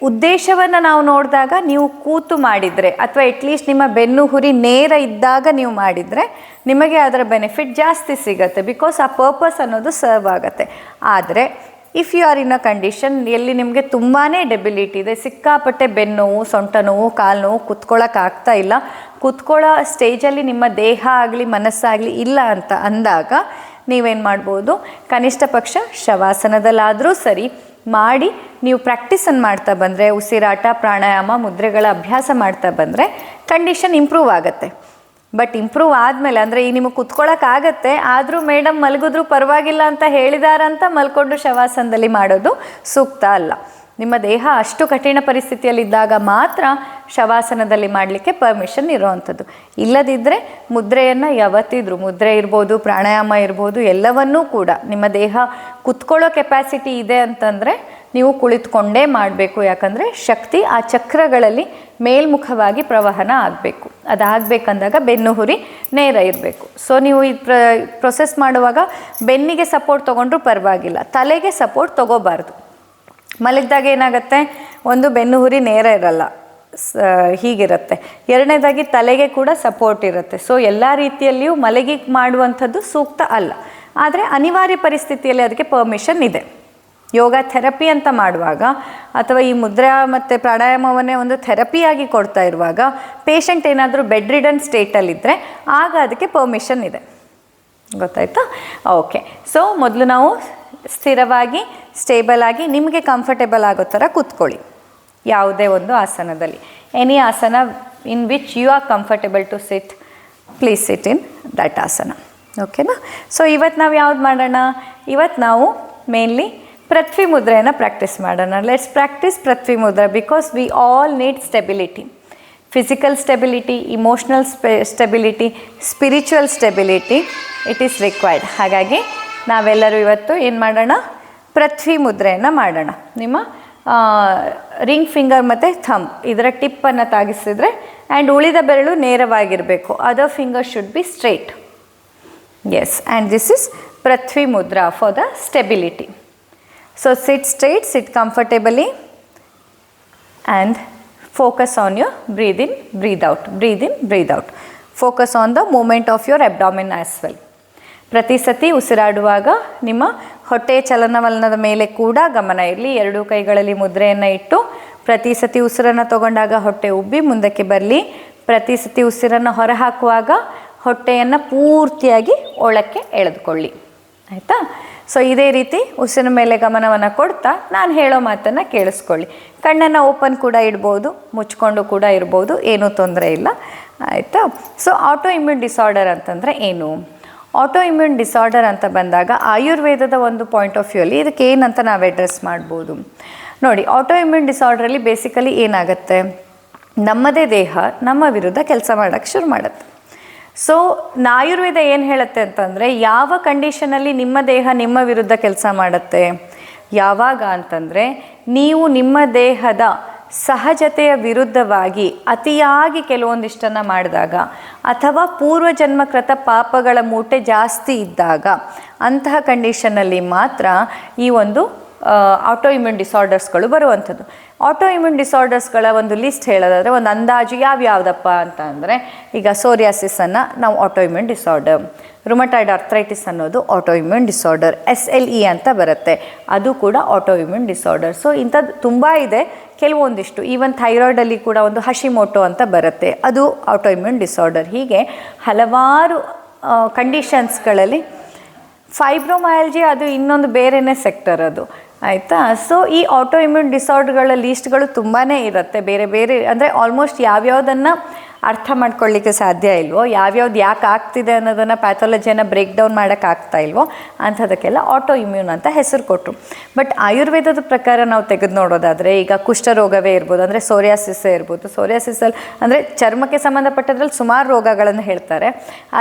ಉದ್ದೇಶವನ್ನು ನಾವು ನೋಡಿದಾಗ ನೀವು ಕೂತು ಮಾಡಿದರೆ ಅಥವಾ ಅಟ್ಲೀಸ್ಟ್ ನಿಮ್ಮ ಬೆನ್ನು ಹುರಿ ನೇರ ಇದ್ದಾಗ ನೀವು ಮಾಡಿದರೆ ನಿಮಗೆ ಅದರ ಬೆನಿಫಿಟ್ ಜಾಸ್ತಿ ಸಿಗುತ್ತೆ. ಬಿಕಾಸ್ ಆ ಪರ್ಪಸ್ ಅನ್ನೋದು ಸರ್ವ್ ಆಗುತ್ತೆ. ಆದರೆ if you are in a condition ಎಲ್ಲಿ ನಿಮಗೆ ತುಂಬಾ ಡೆಬಿಲಿಟಿ ಇದೆ, ಸಿಕ್ಕಾಪಟ್ಟೆ ಬೆನ್ನೋವು, ಸೊಂಟ ನೋವು, ಕಾಲು ನೋವು, ಕೂತ್ಕೊಳ್ಳೋಕ್ಕಾಗ್ತಾ ಇಲ್ಲ, ಕೂತ್ಕೊಳ್ಳೋ ಸ್ಟೇಜಲ್ಲಿ ನಿಮ್ಮ ದೇಹ ಆಗಲಿ ಮನಸ್ಸಾಗಲಿ ಇಲ್ಲ ಅಂತ ಅಂದಾಗ ನೀವೇನು ಮಾಡ್ಬೋದು, ಕನಿಷ್ಠ ಪಕ್ಷ ಶವಾಸನದಲ್ಲಾದರೂ ಸರಿ ಮಾಡಿ ನೀವು ಪ್ರಾಕ್ಟೀಸನ್ನು ಮಾಡ್ತಾ ಬಂದರೆ, ಉಸಿರಾಟ, ಪ್ರಾಣಾಯಾಮ, ಮುದ್ರೆಗಳ ಅಭ್ಯಾಸ ಮಾಡ್ತಾ ಬಂದರೆ ಕಂಡೀಷನ್ ಇಂಪ್ರೂವ್ ಆಗುತ್ತೆ. ಬಟ್ ಇಂಪ್ರೂವ್ ಆದಮೇಲೆ ಅಂದರೆ ಈ ನಿಮಗೆ ಕುತ್ಕೊಳ್ಳೋಕ್ಕಾಗತ್ತೆ, ಆದರೂ ಮೇಡಮ್ ಮಲಗಿದ್ರು ಪರವಾಗಿಲ್ಲ ಅಂತ ಹೇಳಿದಾರಂತ ಮಲ್ಕೊಂಡು ಶವಾಸನದಲ್ಲಿ ಮಾಡೋದು ಸೂಕ್ತ ಅಲ್ಲ. ನಿಮ್ಮ ದೇಹ ಅಷ್ಟು ಕಠಿಣ ಪರಿಸ್ಥಿತಿಯಲ್ಲಿದ್ದಾಗ ಮಾತ್ರ ಶವಾಸನದಲ್ಲಿ ಮಾಡಲಿಕ್ಕೆ ಪರ್ಮಿಷನ್ ಇರೋವಂಥದ್ದು. ಇಲ್ಲದಿದ್ದರೆ ಮುದ್ರೆಯನ್ನು ಯಾವತ್ತಿದ್ರು, ಮುದ್ರೆ ಇರ್ಬೋದು, ಪ್ರಾಣಾಯಾಮ ಇರ್ಬೋದು, ಎಲ್ಲವನ್ನೂ ಕೂಡ ನಿಮ್ಮ ದೇಹ ಕುತ್ಕೊಳ್ಳೋ ಕೆಪಾಸಿಟಿ ಇದೆ ಅಂತಂದರೆ ನೀವು ಕುಳಿತುಕೊಂಡೇ ಮಾಡಬೇಕು. ಯಾಕಂದರೆ ಶಕ್ತಿ ಆ ಚಕ್ರಗಳಲ್ಲಿ ಮೇಲ್ಮುಖವಾಗಿ ಪ್ರವಹನ ಆಗಬೇಕು. ಅದಾಗಬೇಕಂದಾಗ ಬೆನ್ನು ಹುರಿ ನೇರ ಇರಬೇಕು. ಸೊ ನೀವು ಈ ಪ್ರೊಸೆಸ್ ಮಾಡುವಾಗ ಬೆನ್ನಿಗೆ ಸಪೋರ್ಟ್ ತೊಗೊಂಡ್ರೂ ಪರವಾಗಿಲ್ಲ, ತಲೆಗೆ ಸಪೋರ್ಟ್ ತೊಗೋಬಾರ್ದು. ಮಲಗಿದಾಗ ಏನಾಗುತ್ತೆ, ಒಂದು ಬೆನ್ನು ಹುರಿ ನೇರ ಇರಲ್ಲ, ಹೀಗಿರುತ್ತೆ. ಎರಡನೇದಾಗಿ ತಲೆಗೆ ಕೂಡ ಸಪೋರ್ಟ್ ಇರುತ್ತೆ. ಸೊ ಎಲ್ಲ ರೀತಿಯಲ್ಲಿಯೂ ಮಲಗಿ ಮಾಡುವಂಥದ್ದು ಸೂಕ್ತ ಅಲ್ಲ. ಆದರೆ ಅನಿವಾರ್ಯ ಪರಿಸ್ಥಿತಿಯಲ್ಲಿ ಅದಕ್ಕೆ ಪರ್ಮಿಷನ್ ಇದೆ. ಯೋಗ ಥೆರಪಿ ಅಂತ ಮಾಡುವಾಗ ಅಥವಾ ಈ ಮುದ್ರಾ ಮತ್ತು ಪ್ರಾಣಾಯಾಮವನ್ನೇ ಒಂದು ಥೆರಪಿಯಾಗಿ ಕೊಡ್ತಾ ಇರುವಾಗ ಪೇಷಂಟ್ ಏನಾದರೂ ಬೆಡ್ ರಿಡನ್ ಸ್ಟೇಟಲ್ಲಿದ್ದರೆ ಆಗ ಅದಕ್ಕೆ ಪರ್ಮಿಷನ್ ಇದೆ. ಗೊತ್ತಾಯ್ತಾ? ಓಕೆ. ಸೊ ಮೊದಲು ನಾವು ಸ್ಥಿರವಾಗಿ ಸ್ಟೇಬಲ್ ಆಗಿ ನಿಮಗೆ ಕಂಫರ್ಟೇಬಲ್ ಆಗೋ ಥರ ಕೂತ್ಕೊಳ್ಳಿ ಯಾವುದೇ ಒಂದು ಆಸನದಲ್ಲಿ. Any asana in which you are comfortable to sit, please sit in that asana. ಓಕೆನಾ? ಸೊ ಇವತ್ತು ನಾವು ಯಾವ್ದು ಮಾಡೋಣ? ಇವತ್ತು ನಾವು ಮೇನ್ಲಿ ಪೃಥ್ವಿ ಮುದ್ರೆಯನ್ನು ಪ್ರಾಕ್ಟೀಸ್ ಮಾಡೋಣ. Let's practice Prithvi mudra because we all need stability. Physical stability, emotional stability, spiritual stability it is required. ಹಾಗಾಗಿ ನಾವೆಲ್ಲರೂ ಇವತ್ತು ಏನು ಮಾಡೋಣ? ಪೃಥ್ವಿ ಮುದ್ರೆಯನ್ನು ಮಾಡೋಣ. ನಿಮ್ಮ ರಿಂಗ್ ಫಿಂಗರ್ ಮತ್ತು ಥಂಬ್ ಇದರ ಟಿಪ್ಪನ್ನು ತಾಗಿಸಿದ್ರೆ ಆ್ಯಂಡ್ ಉಳಿದ ಬೆರಳು ನೇರವಾಗಿರಬೇಕು. Other finger should be straight. Yes, and this is Prithvi mudra for the stability. So sit straight, sit comfortably and focus on your breathe in, breathe out, breathe in, breathe out. Focus on the movement of your abdomen as well. ಪ್ರತಿ ಸತಿ ಉಸಿರಾಡುವಾಗ ನಿಮ್ಮ ಹೊಟ್ಟೆ ಚಲನವಲನದ ಮೇಲೆ ಕೂಡ ಗಮನ ಇರಲಿ. ಎರಡೂ ಕೈಗಳಲ್ಲಿ ಮುದ್ರೆಯನ್ನು ಇಟ್ಟು ಪ್ರತಿ ಸತಿ ಉಸಿರನ್ನು ತಗೊಂಡಾಗ ಹೊಟ್ಟೆ ಉಬ್ಬಿ ಮುಂದಕ್ಕೆ ಬರಲಿ. ಪ್ರತಿ ಸತಿ ಉಸಿರನ್ನು ಹೊರಹಾಕುವಾಗ ಹೊಟ್ಟೆಯನ್ನು ಪೂರ್ತಿಯಾಗಿ ಒಳಕ್ಕೆ ಎಳೆದುಕೊಳ್ಳಿ. ಆಯಿತಾ? ಸೊ ಇದೇ ರೀತಿ ಉಸಿರಿನ ಮೇಲೆ ಗಮನವನ್ನು ಕೊಡ್ತಾ ನಾನು ಹೇಳೋ ಮಾತನ್ನು ಕೇಳಿಸ್ಕೊಳ್ಳಿ. ಕಣ್ಣನ್ನು ಓಪನ್ ಕೂಡ ಇಡ್ಬೋದು, ಮುಚ್ಕೊಂಡು ಕೂಡ ಇರ್ಬೋದು, ಏನೂ ತೊಂದರೆ ಇಲ್ಲ. ಆಯಿತಾ? ಸೊ ಆಟೋ ಇಮ್ಯೂನ್ ಡಿಸಾರ್ಡರ್ ಅಂತಂದರೆ ಏನು? ಆಟೋ ಇಮ್ಯೂನ್ ಡಿಸಾರ್ಡರ್ ಅಂತ ಬಂದಾಗ ಆಯುರ್ವೇದದ ಒಂದು ಪಾಯಿಂಟ್ ಆಫ್ ವ್ಯೂ ಅಲ್ಲಿ ಇದಕ್ಕೆ ಏನಂತ ನಾವು ಅಡ್ರೆಸ್ ಮಾಡ್ಬೋದು ನೋಡಿ. ಆಟೋ ಇಮ್ಯೂನ್ ಡಿಸಾರ್ಡ್ರಲ್ಲಿ ಬೇಸಿಕಲಿ ಏನಾಗುತ್ತೆ, ನಮ್ಮದೇ ದೇಹ ನಮ್ಮ ವಿರುದ್ಧ ಕೆಲಸ ಮಾಡೋಕ್ಕೆ ಶುರು ಮಾಡುತ್ತೆ. ಸೊ ಆಯುರ್ವೇದ ಏನು ಹೇಳುತ್ತೆ ಅಂತಂದರೆ, ಯಾವ ಕಂಡೀಷನಲ್ಲಿ ನಿಮ್ಮ ದೇಹ ನಿಮ್ಮ ವಿರುದ್ಧ ಕೆಲಸ ಮಾಡುತ್ತೆ, ಯಾವಾಗ ಅಂತಂದರೆ ನೀವು ನಿಮ್ಮ ದೇಹದ ಸಹಜತೆಯ ವಿರುದ್ಧವಾಗಿ ಅತಿಯಾಗಿ ಕೆಲವೊಂದಿಷ್ಟನ್ನು ಮಾಡಿದಾಗ ಅಥವಾ ಪೂರ್ವಜನ್ಮಕೃತ ಪಾಪಗಳ ಮೂಟೆ ಜಾಸ್ತಿ ಇದ್ದಾಗ ಅಂತಹ ಕಂಡೀಷನ್ನಲ್ಲಿ ಮಾತ್ರ ಈ ಒಂದು ಆಟೋ ಇಮ್ಯೂನ್ ಡಿಸಾರ್ಡರ್ಸ್ಗಳು ಬರುವಂಥದ್ದು. ಆಟೋ ಇಮ್ಯೂನ್ ಡಿಸಾರ್ಡರ್ಸ್ಗಳ ಒಂದು ಲಿಸ್ಟ್ ಹೇಳೋದಾದರೆ ಒಂದು ಅಂದಾಜು ಯಾವ್ಯಾವುದಪ್ಪ ಅಂತ ಅಂದರೆ, ಈಗ ಸೋರಿಯಾಸಿಸನ್ನು ನಾವು auto immune disorder, rheumatoid arthritis ಅನ್ನೋದು ಆಟೋ ಇಮ್ಯೂನ್ ಡಿಸಾರ್ಡರ್, SLE ಅಂತ ಬರುತ್ತೆ, ಅದು ಕೂಡ ಆಟೋ ಇಮ್ಯೂನ್ ಡಿಸಾರ್ಡರ್. ಸೊ ಇಂಥದ್ದು ತುಂಬ ಇದೆ. ಕೆಲವೊಂದಿಷ್ಟು ಈವನ್ ಥೈರಾಯ್ಡಲ್ಲಿ ಕೂಡ ಒಂದು ಹಶಿಮೋಟೋ ಅಂತ ಬರುತ್ತೆ, ಅದು ಆಟೋ ಇಮ್ಯೂನ್ ಡಿಸಾರ್ಡರ್. ಹೀಗೆ ಹಲವಾರು ಕಂಡೀಷನ್ಸ್ಗಳಲ್ಲಿ ಫೈಬ್ರೋಮಯಾಲ್ಜಿ ಅದು ಇನ್ನೊಂದು ಬೇರೆಯೇ ಸೆಕ್ಟರ್ ಅದು. ಆಯಿತಾ? ಸೊ ಈ ಆಟೋ ಇಮ್ಯೂನ್ ಡಿಸಾರ್ಡರ್ಗಳ ಲೀಸ್ಟ್ಗಳು ತುಂಬಾ ಇರುತ್ತೆ. ಬೇರೆ ಬೇರೆ ಅಂದರೆ ಆಲ್ಮೋಸ್ಟ್ ಯಾವ್ಯಾವುದನ್ನು ಅರ್ಥ ಮಾಡ್ಕೊಳ್ಳಿಕ್ಕೆ ಸಾಧ್ಯ ಇಲ್ವೋ, ಯಾವ್ಯಾವ್ದು ಯಾಕೆ ಆಗ್ತಿದೆ ಅನ್ನೋದನ್ನು ಪ್ಯಾಥಾಲಜಿಯನ್ನು ಬ್ರೇಕ್ ಡೌನ್ ಮಾಡೋಕ್ಕಾಗ್ತಾ ಇಲ್ವೋ ಅಂಥದಕ್ಕೆಲ್ಲ ಆಟೋ ಇಮ್ಯೂನ್ ಅಂತ ಹೆಸರು ಕೊಟ್ಟರು. ಬಟ್ ಆಯುರ್ವೇದದ ಪ್ರಕಾರ ನಾವು ತೆಗೆದು ನೋಡೋದಾದರೆ, ಈಗ ಕುಷ್ಠರೋಗವೇ ಇರ್ಬೋದು, ಅಂದರೆ ಸೋರಿಯಾಸಿಸ್ಸೇ ಇರ್ಬೋದು. ಸೋರಿಯಾಸಿಸಲ್ಲಿ ಅಂದರೆ ಚರ್ಮಕ್ಕೆ ಸಂಬಂಧಪಟ್ಟದ್ರಲ್ಲಿ ಸುಮಾರು ರೋಗಗಳನ್ನು ಹೇಳ್ತಾರೆ.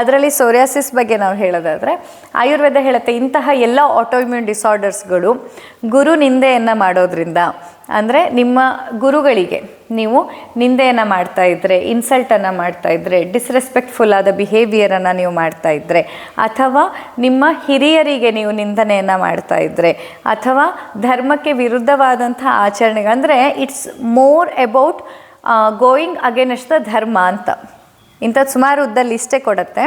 ಅದರಲ್ಲಿ ಸೋರಿಯಾಸಿಸ್ ಬಗ್ಗೆ ನಾವು ಹೇಳೋದಾದರೆ ಆಯುರ್ವೇದ ಹೇಳುತ್ತೆ, ಇಂತಹ ಎಲ್ಲ ಆಟೋ ಇಮ್ಯೂನ್ ಡಿಸಾರ್ಡರ್ಸ್ಗಳು ಗುರು ನಿಂದೆಯನ್ನು ಮಾಡೋದ್ರಿಂದ, ಅಂದರೆ ನಿಮ್ಮ ಗುರುಗಳಿಗೆ ನೀವು ನಿಂದೆಯನ್ನು ಮಾಡ್ತಾಯಿದ್ರೆ, ಇನ್ಸಲ್ಟನ್ನು ಮಾಡ್ತಾಯಿದ್ರೆ, ಡಿಸ್ರೆಸ್ಪೆಕ್ಟ್ಫುಲ್ ಆದ ಬಿಹೇವಿಯರನ್ನು ನೀವು ಮಾಡ್ತಾಯಿದ್ರೆ, ಅಥವಾ ನಿಮ್ಮ ಹಿರಿಯರಿಗೆ ನೀವು ನಿಂದನೆಯನ್ನು ಮಾಡ್ತಾಯಿದ್ರೆ, ಅಥವಾ ಧರ್ಮಕ್ಕೆ ವಿರುದ್ಧವಾದಂಥ ಆಚರಣೆಗಳು, ಅಂದರೆ it's more about going against the ಧರ್ಮ ಅಂತ ಇಂಥದ್ದು ಸುಮಾರು ಉದ್ದ ಲಿಸ್ಟೇ ಕೊಡುತ್ತೆ.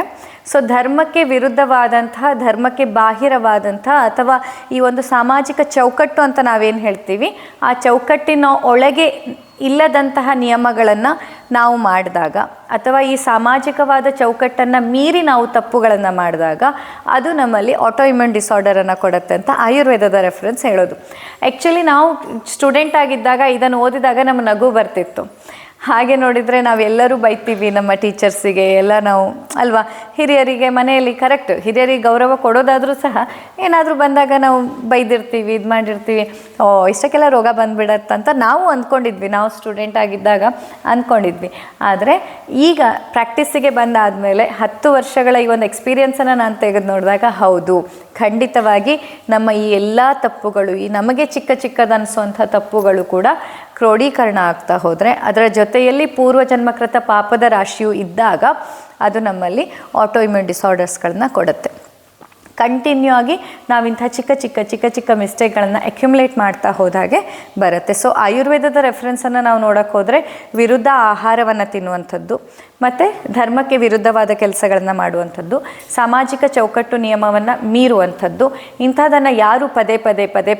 ಸೊ ಧರ್ಮಕ್ಕೆ ವಿರುದ್ಧವಾದಂತಹ, ಧರ್ಮಕ್ಕೆ ಬಾಹಿರವಾದಂತಹ, ಅಥವಾ ಈ ಒಂದು ಸಾಮಾಜಿಕ ಚೌಕಟ್ಟು ಅಂತ ನಾವೇನು ಹೇಳ್ತೀವಿ, ಆ ಚೌಕಟ್ಟಿನ ಒಳಗೆ ಇಲ್ಲದಂತಹ ನಿಯಮಗಳನ್ನು ನಾವು ಮಾಡಿದಾಗ, ಅಥವಾ ಈ ಸಾಮಾಜಿಕವಾದ ಚೌಕಟ್ಟನ್ನು ಮೀರಿ ನಾವು ತಪ್ಪುಗಳನ್ನು ಮಾಡಿದಾಗ ಅದು ನಮ್ಮಲ್ಲಿ ಆಟೋ ಇಮ್ಯೂನ್ ಡಿಸಾರ್ಡರನ್ನು ಕೊಡುತ್ತೆ ಅಂತ ಆಯುರ್ವೇದದ ರೆಫರೆನ್ಸ್ ಹೇಳೋದು. ಆ್ಯಕ್ಚುಲಿ ನಾವು ಸ್ಟೂಡೆಂಟ್ ಆಗಿದ್ದಾಗ ಇದನ್ನು ಓದಿದಾಗ ನಮಗೆ ನಗು ಬರ್ತಿತ್ತು. ಹಾಗೆ ನೋಡಿದರೆ ನಾವೆಲ್ಲರೂ ಬೈತೀವಿ ನಮ್ಮ ಟೀಚರ್ಸಿಗೆ ಎಲ್ಲ ನಾವು ಅಲ್ವಾ, ಹಿರಿಯರಿಗೆ ಮನೆಯಲ್ಲಿ ಕರೆಕ್ಟ್ ಹಿರಿಯರಿಗೆ ಗೌರವ ಕೊಡೋದಾದರೂ ಸಹ ಏನಾದರೂ ಬಂದಾಗ ನಾವು ಬೈದಿರ್ತೀವಿ, ಇದು ಮಾಡಿರ್ತೀವಿ, ಇಷ್ಟಕ್ಕೆಲ್ಲ ರೋಗ ಬಂದುಬಿಡತ್ತಂತ ನಾವು ಅಂದ್ಕೊಂಡಿದ್ವಿ, ನಾವು ಸ್ಟೂಡೆಂಟ್ ಆಗಿದ್ದಾಗ ಅಂದ್ಕೊಂಡಿದ್ವಿ. ಆದರೆ ಈಗ ಪ್ರಾಕ್ಟೀಸಿಗೆ ಬಂದಾದಮೇಲೆ 10 ವರ್ಷಗಳ ಈ ಒಂದು ಎಕ್ಸ್ಪೀರಿಯನ್ಸನ್ನು ನಾನು ತೆಗೆದು ನೋಡಿದಾಗ ಹೌದು, ಖಂಡಿತವಾಗಿ ನಮ್ಮ ಈ ಎಲ್ಲ ತಪ್ಪುಗಳು, ಈ ನಮಗೆ ಚಿಕ್ಕ ಚಿಕ್ಕದನಿಸುವಂಥ ತಪ್ಪುಗಳು ಕೂಡ ಕ್ರೋಢೀಕರಣ ಆಗ್ತಾ ಹೋದರೆ, ಅದರ ಜೊತೆಯಲ್ಲಿ ಪೂರ್ವಜನ್ಮಕೃತ ಪಾಪದ ರಾಶಿಯು ಇದ್ದಾಗ ಅದು ನಮ್ಮಲ್ಲಿ ಆಟೋ ಇಮ್ಯೂನ್ ಡಿಸಾರ್ಡರ್ಸ್ಗಳನ್ನ ಕೊಡುತ್ತೆ. ಕಂಟಿನ್ಯೂ ಆಗಿ ನಾವಿಂಥ ಚಿಕ್ಕ ಚಿಕ್ಕ ಮಿಸ್ಟೇಕ್ಗಳನ್ನು ಅಕ್ಯುಮುಲೇಟ್ ಮಾಡ್ತಾ ಹೋದಾಗೆ ಬರುತ್ತೆ. ಸೊ ಆಯುರ್ವೇದದ ರೆಫರೆನ್ಸನ್ನು ನಾವು ನೋಡೋಕ್ಕೆ ಹೋದರೆ ವಿರುದ್ಧ ಆಹಾರವನ್ನು ತಿನ್ನುವಂಥದ್ದು, ಮತ್ತು ಧರ್ಮಕ್ಕೆ ವಿರುದ್ಧವಾದ ಕೆಲಸಗಳನ್ನು ಮಾಡುವಂಥದ್ದು, ಸಾಮಾಜಿಕ ಚೌಕಟ್ಟು ನಿಯಮವನ್ನು ಮೀರುವಂಥದ್ದು, ಇಂಥದ್ದನ್ನು ಯಾರು ಪದೇ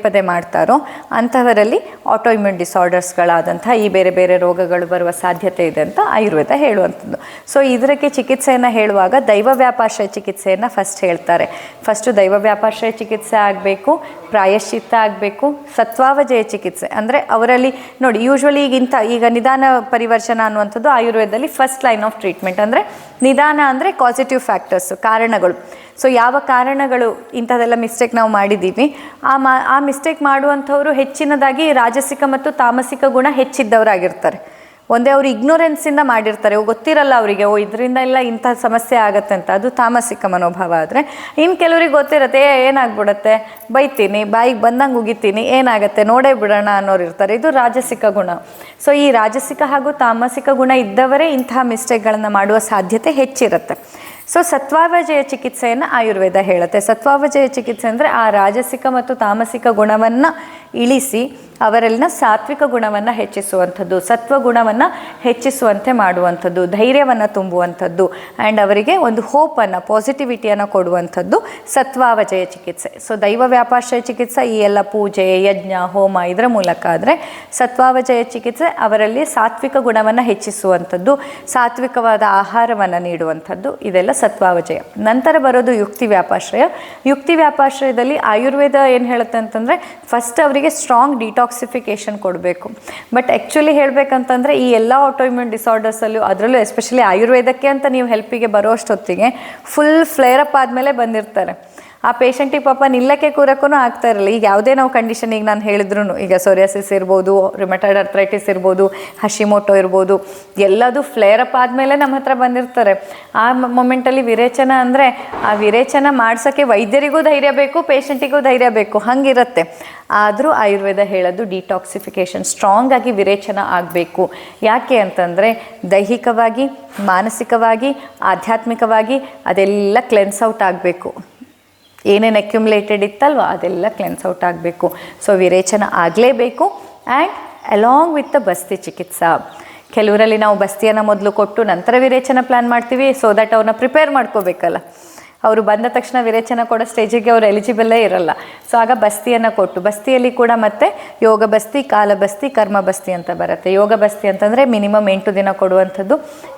ಪದೇ ಮಾಡ್ತಾರೋ ಅಂಥವರಲ್ಲಿ ಆಟೋ ಇಮ್ಯೂನ್ ಡಿಸಾರ್ಡರ್ಸ್ಗಳಾದಂಥ ಈ ಬೇರೆ ಬೇರೆ ರೋಗಗಳು ಬರುವ ಸಾಧ್ಯತೆ ಇದೆ ಅಂತ ಆಯುರ್ವೇದ ಹೇಳುವಂಥದ್ದು. ಸೊ ಇದಕ್ಕೆ ಚಿಕಿತ್ಸೆಯನ್ನು ಹೇಳುವಾಗ ದೈವ ವ್ಯಾಪಾಶ್ರಯ ಚಿಕಿತ್ಸೆಯನ್ನು ಫಸ್ಟ್ ಹೇಳ್ತಾರೆ. ಫಸ್ಟು ದೈವ ವ್ಯಾಪಾಶ್ರಯ ಚಿಕಿತ್ಸೆ ಆಗಬೇಕು, ಪ್ರಾಯಶ್ಚಿತ್ತ ಆಗಬೇಕು, ಸತ್ವಾವಜಯ ಚಿಕಿತ್ಸೆ ಅಂದರೆ ಅವರಲ್ಲಿ ನೋಡಿ ಯೂಶ್ವಲಿ ಈಗ ನಿಧಾನ ಪರಿವರ್ಜನ ಅನ್ನುವಂಥದ್ದು ಆಯುರ್ವೇದದಲ್ಲಿ ಫಸ್ಟ್ ಲೈನ್ ಆಫ್ ಟ್ರೀಟ್ಮೆಂಟ್. ಅಂದರೆ ನಿಧಾನ ಅಂದರೆ ಪಾಸಿಟಿವ್ ಫ್ಯಾಕ್ಟರ್ಸು, ಕಾರಣಗಳು. ಸೊ ಯಾವ ಕಾರಣಗಳು ಇಂಥದ್ದೆಲ್ಲ ಮಿಸ್ಟೇಕ್ ನಾವು ಮಾಡಿದ್ದೀವಿ, ಆ ಮಿಸ್ಟೇಕ್ ಮಾಡುವಂಥವರು ಹೆಚ್ಚಿನದಾಗಿ ರಾಜಸಿಕ ಮತ್ತು ತಾಮಸಿಕ ಗುಣ ಹೆಚ್ಚಿದ್ದವರಾಗಿರ್ತಾರೆ. ಒಂದೇ ಅವರು ಇಗ್ನೋರೆನ್ಸಿಂದ ಮಾಡಿರ್ತಾರೆ, ಗೊತ್ತಿರಲ್ಲ ಅವರಿಗೆ ಇದರಿಂದ ಎಲ್ಲ ಇಂಥ ಸಮಸ್ಯೆ ಆಗುತ್ತೆ ಅಂತ, ಅದು ತಾಮಸಿಕ ಮನೋಭಾವ. ಆದರೆ ಇನ್ನು ಕೆಲವ್ರಿಗೆ ಗೊತ್ತಿರುತ್ತೆ, ಏನಾಗ್ಬಿಡುತ್ತೆ, ಬೈತೀನಿ, ಬಾಯಿಗೆ ಬಂದಂಗೆ ಉಗಿತೀನಿ, ಏನಾಗುತ್ತೆ ನೋಡೇ ಬಿಡೋಣ ಅನ್ನೋರು ಇರ್ತಾರೆ, ಇದು ರಾಜಸಿಕ ಗುಣ. ಸೊ ಈ ರಾಜಸಿಕ ಹಾಗೂ ತಾಮಸಿಕ ಗುಣ ಇದ್ದವರೇ ಇಂತಹ ಮಿಸ್ಟೇಕ್ಗಳನ್ನು ಮಾಡುವ ಸಾಧ್ಯತೆ ಹೆಚ್ಚಿರುತ್ತೆ. ಸೊ ಸತ್ವಾವಜಯ ಚಿಕಿತ್ಸೆಯನ್ನು ಆಯುರ್ವೇದ ಹೇಳುತ್ತೆ. ಸತ್ವಾವಜಯ ಚಿಕಿತ್ಸೆ ಅಂದರೆ ಆ ರಾಜಸಿಕ ಮತ್ತು ತಾಮಸಿಕ ಗುಣವನ್ನು ಇಳಿಸಿ ಅವರಲ್ಲಿನ ಸಾತ್ವಿಕ ಗುಣವನ್ನು ಹೆಚ್ಚಿಸುವಂಥದ್ದು, ಸತ್ವಗುಣವನ್ನು ಹೆಚ್ಚಿಸುವಂತೆ ಮಾಡುವಂಥದ್ದು, ಧೈರ್ಯವನ್ನು ತುಂಬುವಂಥದ್ದು, ಆ್ಯಂಡ್ ಅವರಿಗೆ ಒಂದು ಹೋಪನ್ನು, ಪಾಸಿಟಿವಿಟಿಯನ್ನು ಕೊಡುವಂಥದ್ದು ಸತ್ವಾವಜಯ ಚಿಕಿತ್ಸೆ. ಸೊ ದೈವ ವ್ಯಾಪಾಶ್ರಯ ಚಿಕಿತ್ಸೆ ಈ ಎಲ್ಲ ಪೂಜೆ, ಯಜ್ಞ, ಹೋಮ ಇದರ ಮೂಲಕ. ಆದರೆ ಸತ್ವಾವಜಯ ಚಿಕಿತ್ಸೆ ಅವರಲ್ಲಿ ಸಾತ್ವಿಕ ಗುಣವನ್ನು ಹೆಚ್ಚಿಸುವಂಥದ್ದು, ಸಾತ್ವಿಕವಾದ ಆಹಾರವನ್ನು ನೀಡುವಂಥದ್ದು, ಇದೆಲ್ಲ ಸತ್ವಾವಜಯ. ನಂತರ ಬರೋದು ಯುಕ್ತಿ ವ್ಯಾಪಾಶ್ರಯ. ಯುಕ್ತಿ ವ್ಯಾಪಾಶ್ರಯದಲ್ಲಿ ಆಯುರ್ವೇದ ಏನು ಹೇಳುತ್ತೆ ಅಂತಂದರೆ ಫಸ್ಟ್ ಅವರಿಗೆ ಸ್ಟ್ರಾಂಗ್ ಡಿಟಾಕ್ಸಿಫಿಕೇಷನ್ ಕೊಡಬೇಕು. ಬಟ್ ಆ್ಯಕ್ಚುಲಿ ಹೇಳಬೇಕಂತಂದರೆ ಈ ಎಲ್ಲ ಆಟೋ ಇಮ್ಯೂನ್ ಡಿಸಾರ್ಡರ್ಸಲ್ಲೂ, ಅದರಲ್ಲೂ ಎಸ್ಪೆಷಲಿ ಆಯುರ್ವೇದಕ್ಕೆ ಅಂತ ನೀವು ಹೆಲ್ಪಿಗೆ ಬರೋ ಅಷ್ಟೊತ್ತಿಗೆ ಫುಲ್ ಫ್ಲೇರಪ್ ಆದಮೇಲೆ ಬಂದಿರ್ತಾರೆ. ಆ ಪೇಷಂಟಿಗೆ ಪಾಪ ನಿಲ್ಲಕ್ಕೆ ಕೂರಕ್ಕೂ ಆಗ್ತಾ ಇರಲ್ಲ. ಈಗ ಯಾವುದೇ ನಾವು ಕಂಡೀಷನ್ ಈಗ ನಾನು ಹೇಳಿದ್ರು, ಈಗ ಸೋರಿಯಾಸಿಸ್ ಇರ್ಬೋದು, ರಿಮಟೈಡ್ ಅರ್ಥ್ರೈಟಿಸ್ ಇರ್ಬೋದು, ಹಶಿಮೋಟೋ ಇರ್ಬೋದು, ಎಲ್ಲದು ಫ್ಲೇರಪ್ ಆದಮೇಲೆ ನಮ್ಮ ಹತ್ರ ಬಂದಿರ್ತಾರೆ. ಆ ಮೊಮೆಂಟಲ್ಲಿ ವಿರೇಚನ ಅಂದರೆ ಆ ವಿರೇಚನ ಮಾಡ್ಸೋಕ್ಕೆ ವೈದ್ಯರಿಗೂ ಧೈರ್ಯ ಬೇಕು, ಪೇಷಂಟಿಗೂ ಧೈರ್ಯ ಬೇಕು, ಹಂಗಿರುತ್ತೆ. ಆದರೂ ಆಯುರ್ವೇದ ಹೇಳೋದು ಡಿಟಾಕ್ಸಿಫಿಕೇಷನ್, ಸ್ಟ್ರಾಂಗ್ ಆಗಿ ವಿರೇಚನ ಆಗಬೇಕು. ಯಾಕೆ ಅಂತಂದರೆ ದೈಹಿಕವಾಗಿ, ಮಾನಸಿಕವಾಗಿ, ಆಧ್ಯಾತ್ಮಿಕವಾಗಿ ಅದೆಲ್ಲ ಕ್ಲೆನ್ಸ್ ಔಟ್ ಆಗಬೇಕು. ಏನೇನು ಅಕ್ಯುಮುಲೇಟೆಡ್ ಇತ್ತಲ್ವ ಅದೆಲ್ಲ ಕ್ಲೆನ್ಸ್ ಔಟ್ ಆಗಬೇಕು. ಸೊ ವಿರೇಚನ ಆಗಲೇಬೇಕು. ಆ್ಯಂಡ್ ಅಲಾಂಗ್ ವಿತ್ ದ ಬಸ್ತಿ ಚಿಕಿತ್ಸಾ. ಕೆಲವರಲ್ಲಿ ನಾವು ಬಸ್ತಿಯನ್ನು ಮೊದಲು ಕೊಟ್ಟು ನಂತರ ವಿರೇಚನ ಪ್ಲ್ಯಾನ್ ಮಾಡ್ತೀವಿ, ಸೊ ದಟ್ ಅವ್ರನ್ನ ಪ್ರಿಪೇರ್ ಮಾಡ್ಕೋಬೇಕಲ್ಲ. ಅವರು ಬಂದ ತಕ್ಷಣ ವಿರೇಚನ ಕೊಡೋ ಸ್ಟೇಜಿಗೆ ಅವರು ಎಲಿಜಿಬಲ್ಲೇ ಇರಲ್ಲ. ಸೊ ಆಗ ಬಸ್ತಿಯನ್ನು ಕೊಟ್ಟು, ಬಸ್ತಿಯಲ್ಲಿ ಕೂಡ ಮತ್ತೆ ಯೋಗ ಬಸ್ತಿ, ಕಾಲ ಬಸ್ತಿ, ಕರ್ಮ ಬಸ್ತಿ ಅಂತ ಬರುತ್ತೆ. ಯೋಗ ಬಸ್ತಿ ಅಂತಂದರೆ ಮಿನಿಮಮ್ 8 ದಿನ ಕೊಡುವಂಥದ್ದು,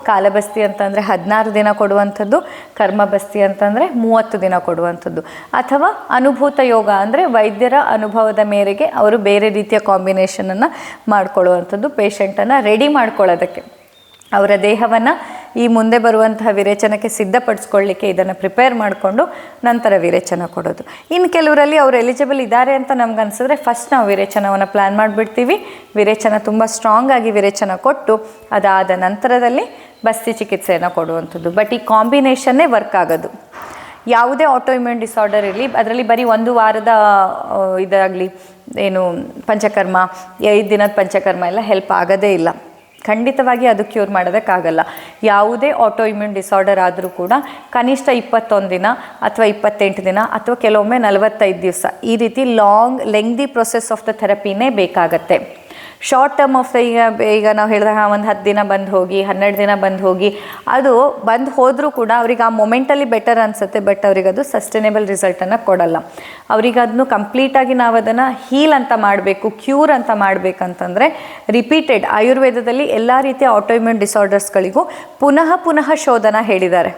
ಕಾಲ ಬಸ್ತಿ ಅಂತಂದರೆ 16 ದಿನ ಕೊಡುವಂಥದ್ದು, ಕರ್ಮ ಬಸ್ತಿ ಅಂತಂದರೆ 30 ದಿನ ಕೊಡುವಂಥದ್ದು. ಅಥವಾ ಅನುಭೂತ ಯೋಗ ಅಂದರೆ ವೈದ್ಯರ ಅನುಭವದ ಮೇರೆಗೆ ಅವರು ಬೇರೆ ರೀತಿಯ ಕಾಂಬಿನೇಷನನ್ನು ಮಾಡ್ಕೊಳ್ಳುವಂಥದ್ದು, ಪೇಷಂಟನ್ನು ರೆಡಿ ಮಾಡ್ಕೊಳ್ಳೋದಕ್ಕೆ, ಅವರ ದೇಹವನ್ನು ಈ ಮುಂದೆ ಬರುವಂತಹ ವಿರೇಚನಕ್ಕೆ ಸಿದ್ಧಪಡಿಸ್ಕೊಳ್ಳಿಕ್ಕೆ ಇದನ್ನು ಪ್ರಿಪೇರ್ ಮಾಡಿಕೊಂಡು ನಂತರ ವಿರೇಚನ ಕೊಡೋದು. ಇನ್ನು ಕೆಲವರಲ್ಲಿ ಅವರು ಎಲಿಜಿಬಲ್ ಇದ್ದಾರೆ ಅಂತ ನಮ್ಗೆ ಅನಿಸಿದ್ರೆ ಫಸ್ಟ್ ನಾವು ವಿರೇಚನವನ್ನು ಪ್ಲ್ಯಾನ್ ಮಾಡಿಬಿಡ್ತೀವಿ. ವಿರೇಚನ ತುಂಬ ಸ್ಟ್ರಾಂಗ್ ಆಗಿ ವಿರೇಚನ ಕೊಟ್ಟು ಅದಾದ ನಂತರದಲ್ಲಿ ಬಸ್ತಿ ಚಿಕಿತ್ಸೆಯನ್ನು ಕೊಡುವಂಥದ್ದು. ಬಟ್ ಈ ಕಾಂಬಿನೇಷನ್ನೇ ವರ್ಕ್ ಆಗೋದು. ಯಾವುದೇ ಆಟೋ ಇಮ್ಯೂನ್ ಡಿಸಾರ್ಡರ್ ಇರಲಿ, ಅದರಲ್ಲಿ ಬರೀ 1 ವಾರದ ಇದಾಗಲಿ ಏನು ಪಂಚಕರ್ಮ, 5 ದಿನದ ಪಂಚಕರ್ಮ ಎಲ್ಲ ಹೆಲ್ಪ್ ಆಗೋದೇ ಇಲ್ಲ. ಖಂಡಿತವಾಗಿ ಅದು ಕ್ಯೂರ್ ಮಾಡೋದಕ್ಕಾಗಲ್ಲ. ಯಾವುದೇ ಆಟೋ ಇಮ್ಯೂನ್ ಡಿಸಾರ್ಡರ್ ಆದರೂ ಕೂಡ ಕನಿಷ್ಠ 21 ದಿನ ಅಥವಾ 28 ದಿನ ಅಥವಾ ಕೆಲವೊಮ್ಮೆ 45 ದಿವಸ ಈ ರೀತಿ ಲೆಂಗ್ದಿ ಪ್ರೊಸೆಸ್ ಆಫ್ ದ ಥೆರಪಿನೇ ಬೇಕಾಗತ್ತೆ. ಶಾರ್ಟ್ ಟರ್ಮ್ ಆಫ್ ಈಗ ನಾವು ಹೇಳಿದಾಗ ಒಂದು 10 ದಿನ ಬಂದು ಹೋಗಿ, 12 ದಿನ ಬಂದು ಹೋಗಿ, ಅದು ಬಂದು ಹೋದರೂ ಕೂಡ ಅವ್ರಿಗೆ ಆ ಮೊಮೆಂಟಲ್ಲಿ ಬೆಟರ್ ಅನಿಸುತ್ತೆ. ಬಟ್ ಅವ್ರಿಗೆ ಅದು ಸಸ್ಟೈನೇಬಲ್ ರಿಸಲ್ಟನ್ನು ಕೊಡಲ್ಲ. ಅವ್ರಿಗೆ ಅದನ್ನು ಕಂಪ್ಲೀಟಾಗಿ ನಾವು ಅದನ್ನು ಹೀಲ್ ಅಂತ ಮಾಡಬೇಕು, ಕ್ಯೂರ್ ಅಂತ ಮಾಡಬೇಕಂತಂದರೆ ರಿಪೀಟೆಡ್ ಆಯುರ್ವೇದದಲ್ಲಿ ಎಲ್ಲ ರೀತಿಯ ಆಟೋ ಇಮ್ಯೂನ್ ಡಿಸಾರ್ಡರ್ಸ್ಗಳಿಗೂ ಪುನಃ ಶೋಧನ ಹೇಳಿದ್ದಾರೆ.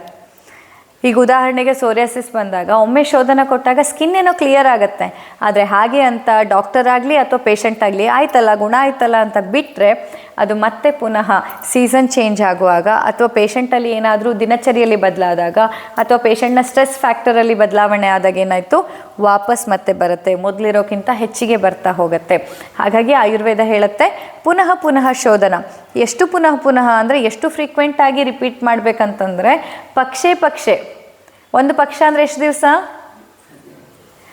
ಈಗ ಉದಾಹರಣೆಗೆ ಸೋರಿಯಾಸಿಸ್ ಬಂದಾಗ ಒಮ್ಮೆ ಶೋಧನ ಕೊಟ್ಟಾಗ ಸ್ಕಿನ್ ಏನೋ ಕ್ಲಿಯರ್ ಆಗುತ್ತೆ, ಆದರೆ ಹಾಗೆ ಅಂತ ಡಾಕ್ಟರ್ ಆಗಲಿ ಅಥವಾ ಪೇಷಂಟ್ ಆಗಲಿ ಆಯ್ತಲ್ಲ ಗುಣ ಆಯ್ತಲ್ಲ ಅಂತ ಬಿಟ್ಟರೆ ಅದು ಮತ್ತೆ ಪುನಃ ಸೀಸನ್ ಚೇಂಜ್ ಆಗುವಾಗ ಅಥವಾ ಪೇಷಂಟಲ್ಲಿ ಏನಾದರೂ ದಿನಚರಿಯಲ್ಲಿ ಬದಲಾದಾಗ ಅಥವಾ ಪೇಷಂಟ್ನ ಸ್ಟ್ರೆಸ್ ಫ್ಯಾಕ್ಟರಲ್ಲಿ ಬದಲಾವಣೆ ಆದಾಗ ಏನಾಯಿತು ವಾಪಸ್ ಮತ್ತೆ ಬರುತ್ತೆ, ಮೊದಲಿರೋಕ್ಕಿಂತ ಹೆಚ್ಚಿಗೆ ಬರ್ತಾ ಹೋಗುತ್ತೆ. ಹಾಗಾಗಿ ಆಯುರ್ವೇದ ಹೇಳುತ್ತೆ ಪುನಃ ಪುನಃ ಶೋಧನ. ಎಷ್ಟು ಪುನಃ ಪುನಃ ಅಂದರೆ ಎಷ್ಟು ಫ್ರೀಕ್ವೆಂಟಾಗಿ ರಿಪೀಟ್ ಮಾಡಬೇಕಂತಂದರೆ ಪಕ್ಷೆ ಒಂದು ಪಕ್ಷ ಅಂದರೆ ಎಷ್ಟು ದಿವಸ?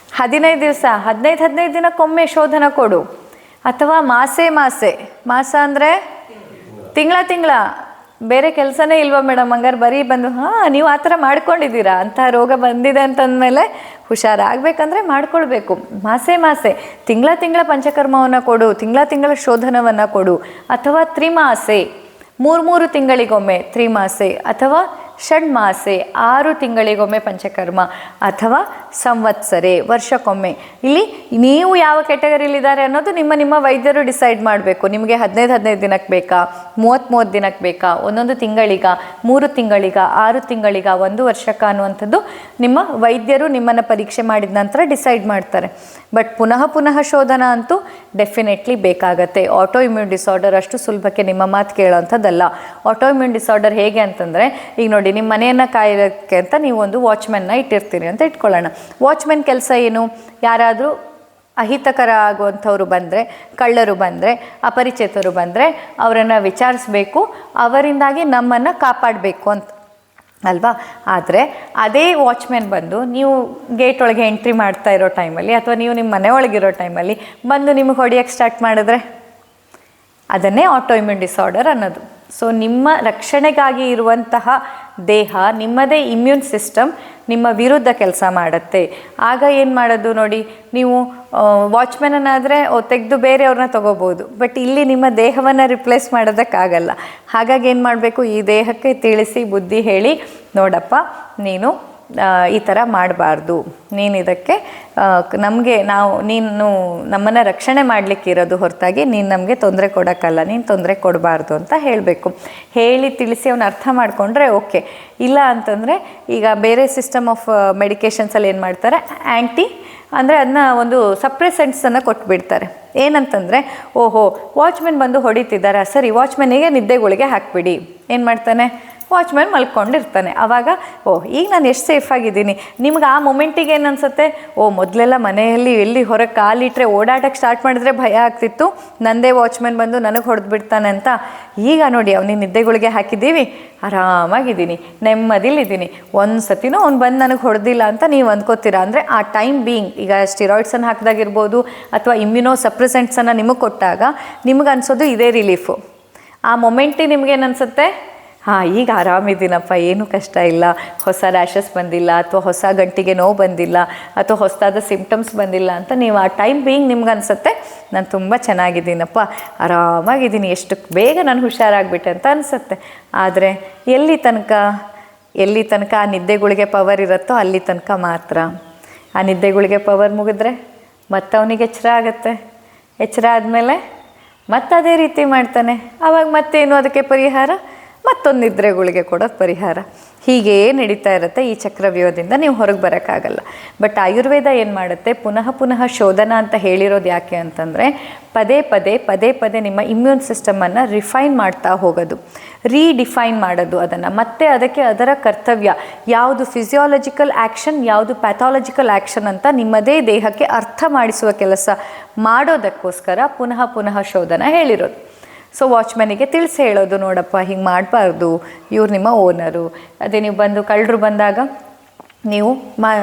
15 ದಿವಸ, 15 ದಿನಕ್ಕೊಮ್ಮೆ ಶೋಧನ ಕೊಡು. ಅಥವಾ ಮಾಸ ಅಂದರೆ ತಿಂಗಳ ಬೇರೆ ಕೆಲಸನೇ ಇಲ್ವಾ ಮೇಡಮ್? ಹಂಗಾರೆ ಬರೀ ಬಂದು ನೀವು ಆ ಥರ ಮಾಡ್ಕೊಂಡಿದ್ದೀರಾ, ಅಂತಹ ರೋಗ ಬಂದಿದೆ ಅಂತಂದಮೇಲೆ ಹುಷಾರಾಗಬೇಕಂದ್ರೆ ಮಾಡ್ಕೊಳ್ಬೇಕು. ಮಾಸೆ ತಿಂಗಳ ಪಂಚಕರ್ಮವನ್ನು ಕೊಡು, ತಿಂಗಳ ಶೋಧನವನ್ನು ಕೊಡು. ಅಥವಾ ತ್ರಿಮಾಸೆ 3 ತಿಂಗಳಿಗೊಮ್ಮೆ ತ್ರಿಮಾಸೆ, ಅಥವಾ ಷಣ್ಮಾಸೆ 6 ತಿಂಗಳಿಗೊಮ್ಮೆ ಪಂಚಕರ್ಮ, ಅಥವಾ ಸಂವತ್ಸರೆ ವರ್ಷಕ್ಕೊಮ್ಮೆ. ಇಲ್ಲಿ ನೀವು ಯಾವ ಕ್ಯಾಟಗರಿಲಿದ್ದಾರೆ ಅನ್ನೋದು ನಿಮ್ಮ ವೈದ್ಯರು ಡಿಸೈಡ್ ಮಾಡಬೇಕು. ನಿಮಗೆ 15 ದಿನಕ್ಕೆ ಬೇಕಾ, 30 ದಿನಕ್ಕೆ ಬೇಕಾ, ಒಂದೊಂದು ತಿಂಗಳಿಗ, 3 ತಿಂಗಳಿಗ, 6 ತಿಂಗಳಿಗ, 1 ವರ್ಷಕ್ಕ ಅನ್ನುವಂಥದ್ದು ನಿಮ್ಮ ವೈದ್ಯರು ನಿಮ್ಮನ್ನು ಪರೀಕ್ಷೆ ಮಾಡಿದ ನಂತರ ಡಿಸೈಡ್ ಮಾಡ್ತಾರೆ. ಬಟ್ ಪುನಃ ಶೋಧನ ಅಂತೂ ಡೆಫಿನೆಟ್ಲಿ ಬೇಕಾಗತ್ತೆ. ಆಟೋ ಇಮ್ಯೂನ್ ಡಿಸಾರ್ಡರ್ ಅಷ್ಟು ಸುಲಭಕ್ಕೆ ನಿಮ್ಮ ಮಾತು ಕೇಳೋವಂಥದ್ದಲ್ಲ. ಆಟೋ ಇಮ್ಯೂನ್ ಡಿಸಾರ್ಡರ್ ಹೇಗೆ ಅಂತಂದರೆ, ಈಗ ನೋಡಿ ನಿಮ್ಮ ಮನೆಯನ್ನು ಕಾಯೋಕ್ಕೆ ಅಂತ ನೀವು ಒಂದು ವಾಚ್ಮೆನ್ನ ಇಟ್ಟಿರ್ತೀರಿ ಅಂತ ಇಟ್ಕೊಳ್ಳೋಣ. ವಾಚ್ಮೆನ್ ಕೆಲಸ ಏನು? ಯಾರಾದರೂ ಅಹಿತಕರ ಆಗುವಂಥವ್ರು ಬಂದರೆ, ಕಳ್ಳರು ಬಂದರೆ, ಅಪರಿಚಿತರು ಬಂದರೆ ಅವರನ್ನು ವಿಚಾರಿಸಬೇಕು, ಅವರಿಂದಾಗಿ ನಮ್ಮನ್ನು ಕಾಪಾಡಬೇಕು ಅಂತ ಅಲ್ವಾ? ಆದರೆ ಅದೇ ವಾಚ್ಮೆನ್ ಬಂದು ನೀವು ಗೇಟ್ ಒಳಗೆ ಎಂಟ್ರಿ ಮಾಡ್ತಾ ಇರೋ ಟೈಮಲ್ಲಿ ಅಥವಾ ನೀವು ನಿಮ್ಮ ಮನೆ ಒಳಗಿರೋ ಟೈಮಲ್ಲಿ ಬಂದು ನಿಮಗೆ ಹೊಡೆಯೋಕ್ಕೆ ಸ್ಟಾರ್ಟ್ ಮಾಡಿದ್ರೆ ಅದನ್ನೇ ಆಟೋ ಇಮ್ಯೂನ್ ಡಿಸಾರ್ಡರ್ ಅನ್ನೋದು. ಸೊ ನಿಮ್ಮ ರಕ್ಷಣೆಗಾಗಿ ಇರುವಂತಹ ದೇಹ, ನಿಮ್ಮದೇ ಇಮ್ಯೂನ್ ಸಿಸ್ಟಮ್ ನಿಮ್ಮ ವಿರುದ್ಧ ಕೆಲಸ ಮಾಡುತ್ತೆ. ಆಗ ಏನು ಮಾಡೋದು ನೋಡಿ, ನೀವು ವಾಚ್ಮೆನನ್ನಾದರೆ ತೆಗೆದು ಬೇರೆಯವ್ರನ್ನ ತೊಗೋಬೋದು, ಬಟ್ ಇಲ್ಲಿ ನಿಮ್ಮ ದೇಹವನ್ನು ರಿಪ್ಲೇಸ್ ಮಾಡೋದಕ್ಕಾಗಲ್ಲ. ಹಾಗಾಗಿ ಏನು ಮಾಡಬೇಕು, ಈ ದೇಹಕ್ಕೆ ತಿಳಿಸಿ ಬುದ್ಧಿ ಹೇಳಿ, ನೋಡಪ್ಪ ನೀನು ಈ ಥರ ಮಾಡಬಾರ್ದು, ನೀನು ಇದಕ್ಕೆ ನೀನು ನಮ್ಮನ್ನು ರಕ್ಷಣೆ ಮಾಡಲಿಕ್ಕಿರೋದು ಹೊರತಾಗಿ ನೀನು ನಮಗೆ ತೊಂದರೆ ಕೊಡೋಕ್ಕಲ್ಲ, ನೀನು ತೊಂದರೆ ಕೊಡಬಾರ್ದು ಅಂತ ಹೇಳಬೇಕು. ಹೇಳಿ ತಿಳಿಸಿ ಅವನು ಅರ್ಥ ಮಾಡಿಕೊಂಡ್ರೆ ಓಕೆ. ಇಲ್ಲ ಅಂತಂದರೆ ಈಗ ಬೇರೆ ಸಿಸ್ಟಮ್ ಆಫ್ ಮೆಡಿಕೇಷನ್ಸಲ್ಲಿ ಏನು ಮಾಡ್ತಾರೆ, ಅಂದರೆ ಅದನ್ನ ಒಂದು ಸಪ್ರೆಸೆಂಟ್ಸನ್ನು ಕೊಟ್ಬಿಡ್ತಾರೆ. ಏನಂತಂದರೆ, ಓಹೋ ವಾಚ್ಮೆನ್ ಬಂದು ಹೊಡಿತಿದ್ದಾರೆ, ಸರಿ ವಾಚ್ಮೆನ್ನಿಗೆ ನಿದ್ದೆಗಳಿಗೆ ಹಾಕಿಬಿಡಿ. ಏನು ಮಾಡ್ತಾನೆ, ವಾಚ್ಮ್ಯಾನ್ ಮಲ್ಕೊಂಡಿರ್ತಾನೆ. ಆವಾಗ ಈಗ ನಾನು ಎಷ್ಟು ಸೇಫಾಗಿದ್ದೀನಿ. ನಿಮ್ಗೆ ಆ ಮೊಮೆಂಟಿಗೆ ಏನು ಅನಿಸುತ್ತೆ, ಮೊದಲೆಲ್ಲ ಮನೆಯಲ್ಲಿ ಎಲ್ಲಿ ಹೊರಗೆ ಕಾಲಿಟ್ರೆ ಓಡಾಟಕ್ಕೆ ಸ್ಟಾರ್ಟ್ ಮಾಡಿದ್ರೆ ಭಯ ಆಗ್ತಿತ್ತು, ನಂದೇ ವಾಚ್ಮ್ಯಾನ್ ಬಂದು ನನಗೆ ಹೊಡೆದು ಬಿಡ್ತಾನೆ ಅಂತ. ಈಗ ನೋಡಿ ಅವನಿಗೆ ನಿದ್ದೆಗಳಿಗೆ ಹಾಕಿದ್ದೀವಿ, ಆರಾಮಾಗಿದ್ದೀನಿ, ನೆಮ್ಮದಿಲಿದ್ದೀನಿ. ಒಂದು ಸತಿನೂ ಅವ್ನು ಬಂದು ನನಗೆ ಹೊಡೆದಿಲ್ಲ ಅಂತ ನೀವು ಅಂದ್ಕೋತೀರಾ. ಅಂದರೆ ಆ ಟೈಮ್ ಬೀಯಿಂಗ್, ಈಗ ಸ್ಟಿರಾಯ್ಡ್ಸನ್ನು ಹಾಕಿದಾಗಿರ್ಬೋದು ಅಥವಾ ಇಮ್ಯುನೋ ಸಪ್ರೆಸೆಂಟ್ಸನ್ನು ನಿಮಗೆ ಕೊಟ್ಟಾಗ ನಿಮಗೆ ಅನಿಸೋದು ಇದೇ ರಿಲೀಫು. ಆ ಮೊಮೆಂಟಿಗೆ ನಿಮಗೇನು ಅನಿಸುತ್ತೆ, ಈಗ ಆರಾಮಿದ್ದೀನಪ್ಪ, ಏನೂ ಕಷ್ಟ ಇಲ್ಲ, ಹೊಸ ರ್ಯಾಷಸ್ ಬಂದಿಲ್ಲ ಅಥವಾ ಹೊಸ ಗಂಟಿಗೆ ನೋವು ಬಂದಿಲ್ಲ ಅಥವಾ ಹೊಸದಾದ ಸಿಂಪ್ಟಮ್ಸ್ ಬಂದಿಲ್ಲ ಅಂತ ನೀವು ಆ ಟೈಮ್ ಬೀಯಿಂಗ್ ನಿಮ್ಗೆ ಅನಿಸುತ್ತೆ, ನಾನು ತುಂಬ ಚೆನ್ನಾಗಿದ್ದೀನಪ್ಪ, ಆರಾಮಾಗಿದ್ದೀನಿ, ಎಷ್ಟು ಬೇಗ ನಾನು ಹುಷಾರಾಗ್ಬಿಟ್ಟೆ ಅಂತ ಅನಿಸುತ್ತೆ. ಆದರೆ ಎಲ್ಲಿ ತನಕ ಆ ನಿದ್ದೆಗಳಿಗೆ ಪವರ್ ಇರುತ್ತೋ ಅಲ್ಲಿ ತನಕ ಮಾತ್ರ. ಆ ನಿದ್ದೆಗಳಿಗೆ ಪವರ್ ಮುಗಿದ್ರೆ ಮತ್ತೆ ಅವನಿಗೆ ಎಚ್ಚರ ಆಗುತ್ತೆ. ಎಚ್ಚರ ಆದಮೇಲೆ ಮತ್ತೆ ಅದೇ ರೀತಿ ಮಾಡ್ತಾನೆ. ಆವಾಗ ಮತ್ತೇನು ಅದಕ್ಕೆ ಪರಿಹಾರ, ಮತ್ತೊಂದು ನಿದ್ರೆಗಳಿಗೆ ಕೊಡೋದು ಪರಿಹಾರ. ಹೀಗೇ ನಡೀತಾ ಇರುತ್ತೆ. ಈ ಚಕ್ರವ್ಯೂಹದಿಂದ ನೀವು ಹೊರಗೆ ಬರೋಕ್ಕಾಗಲ್ಲ. ಬಟ್ ಆಯುರ್ವೇದ ಏನು ಮಾಡುತ್ತೆ, ಪುನಃ ಶೋಧನ ಅಂತ ಹೇಳಿರೋದು ಯಾಕೆ ಅಂತಂದರೆ, ಪದೇ ಪದೇ ನಿಮ್ಮ ಇಮ್ಯೂನ್ ಸಿಸ್ಟಮನ್ನು ರಿಫೈನ್ ಮಾಡ್ತಾ ಹೋಗೋದು, ರೀಡಿಫೈನ್ ಮಾಡೋದು ಅದನ್ನು. ಮತ್ತು ಅದಕ್ಕೆ ಅದರ ಕರ್ತವ್ಯ ಯಾವುದು ಫಿಸಿಯಾಲಜಿಕಲ್ ಆ್ಯಕ್ಷನ್, ಯಾವುದು ಪ್ಯಾಥಾಲಜಿಕಲ್ ಆ್ಯಕ್ಷನ್ ಅಂತ ನಿಮ್ಮದೇ ದೇಹಕ್ಕೆ ಅರ್ಥ ಮಾಡಿಸುವ ಕೆಲಸ ಮಾಡೋದಕ್ಕೋಸ್ಕರ ಪುನಃ ಶೋಧನ ಹೇಳಿರೋದು. ಸೊ ವಾಚ್ಮನಿಗೆ ತಿಳಿಸಿ ಹೇಳೋದು, ನೋಡಪ್ಪ ಹಿಂಗೆ ಮಾಡಬಾರ್ದು, ಇವ್ರು ನಿಮ್ಮ ಓನರು. ಅದೇ ನೀವು ಬಂದು ಕಳ್ಳರು ಬಂದಾಗ ನೀವು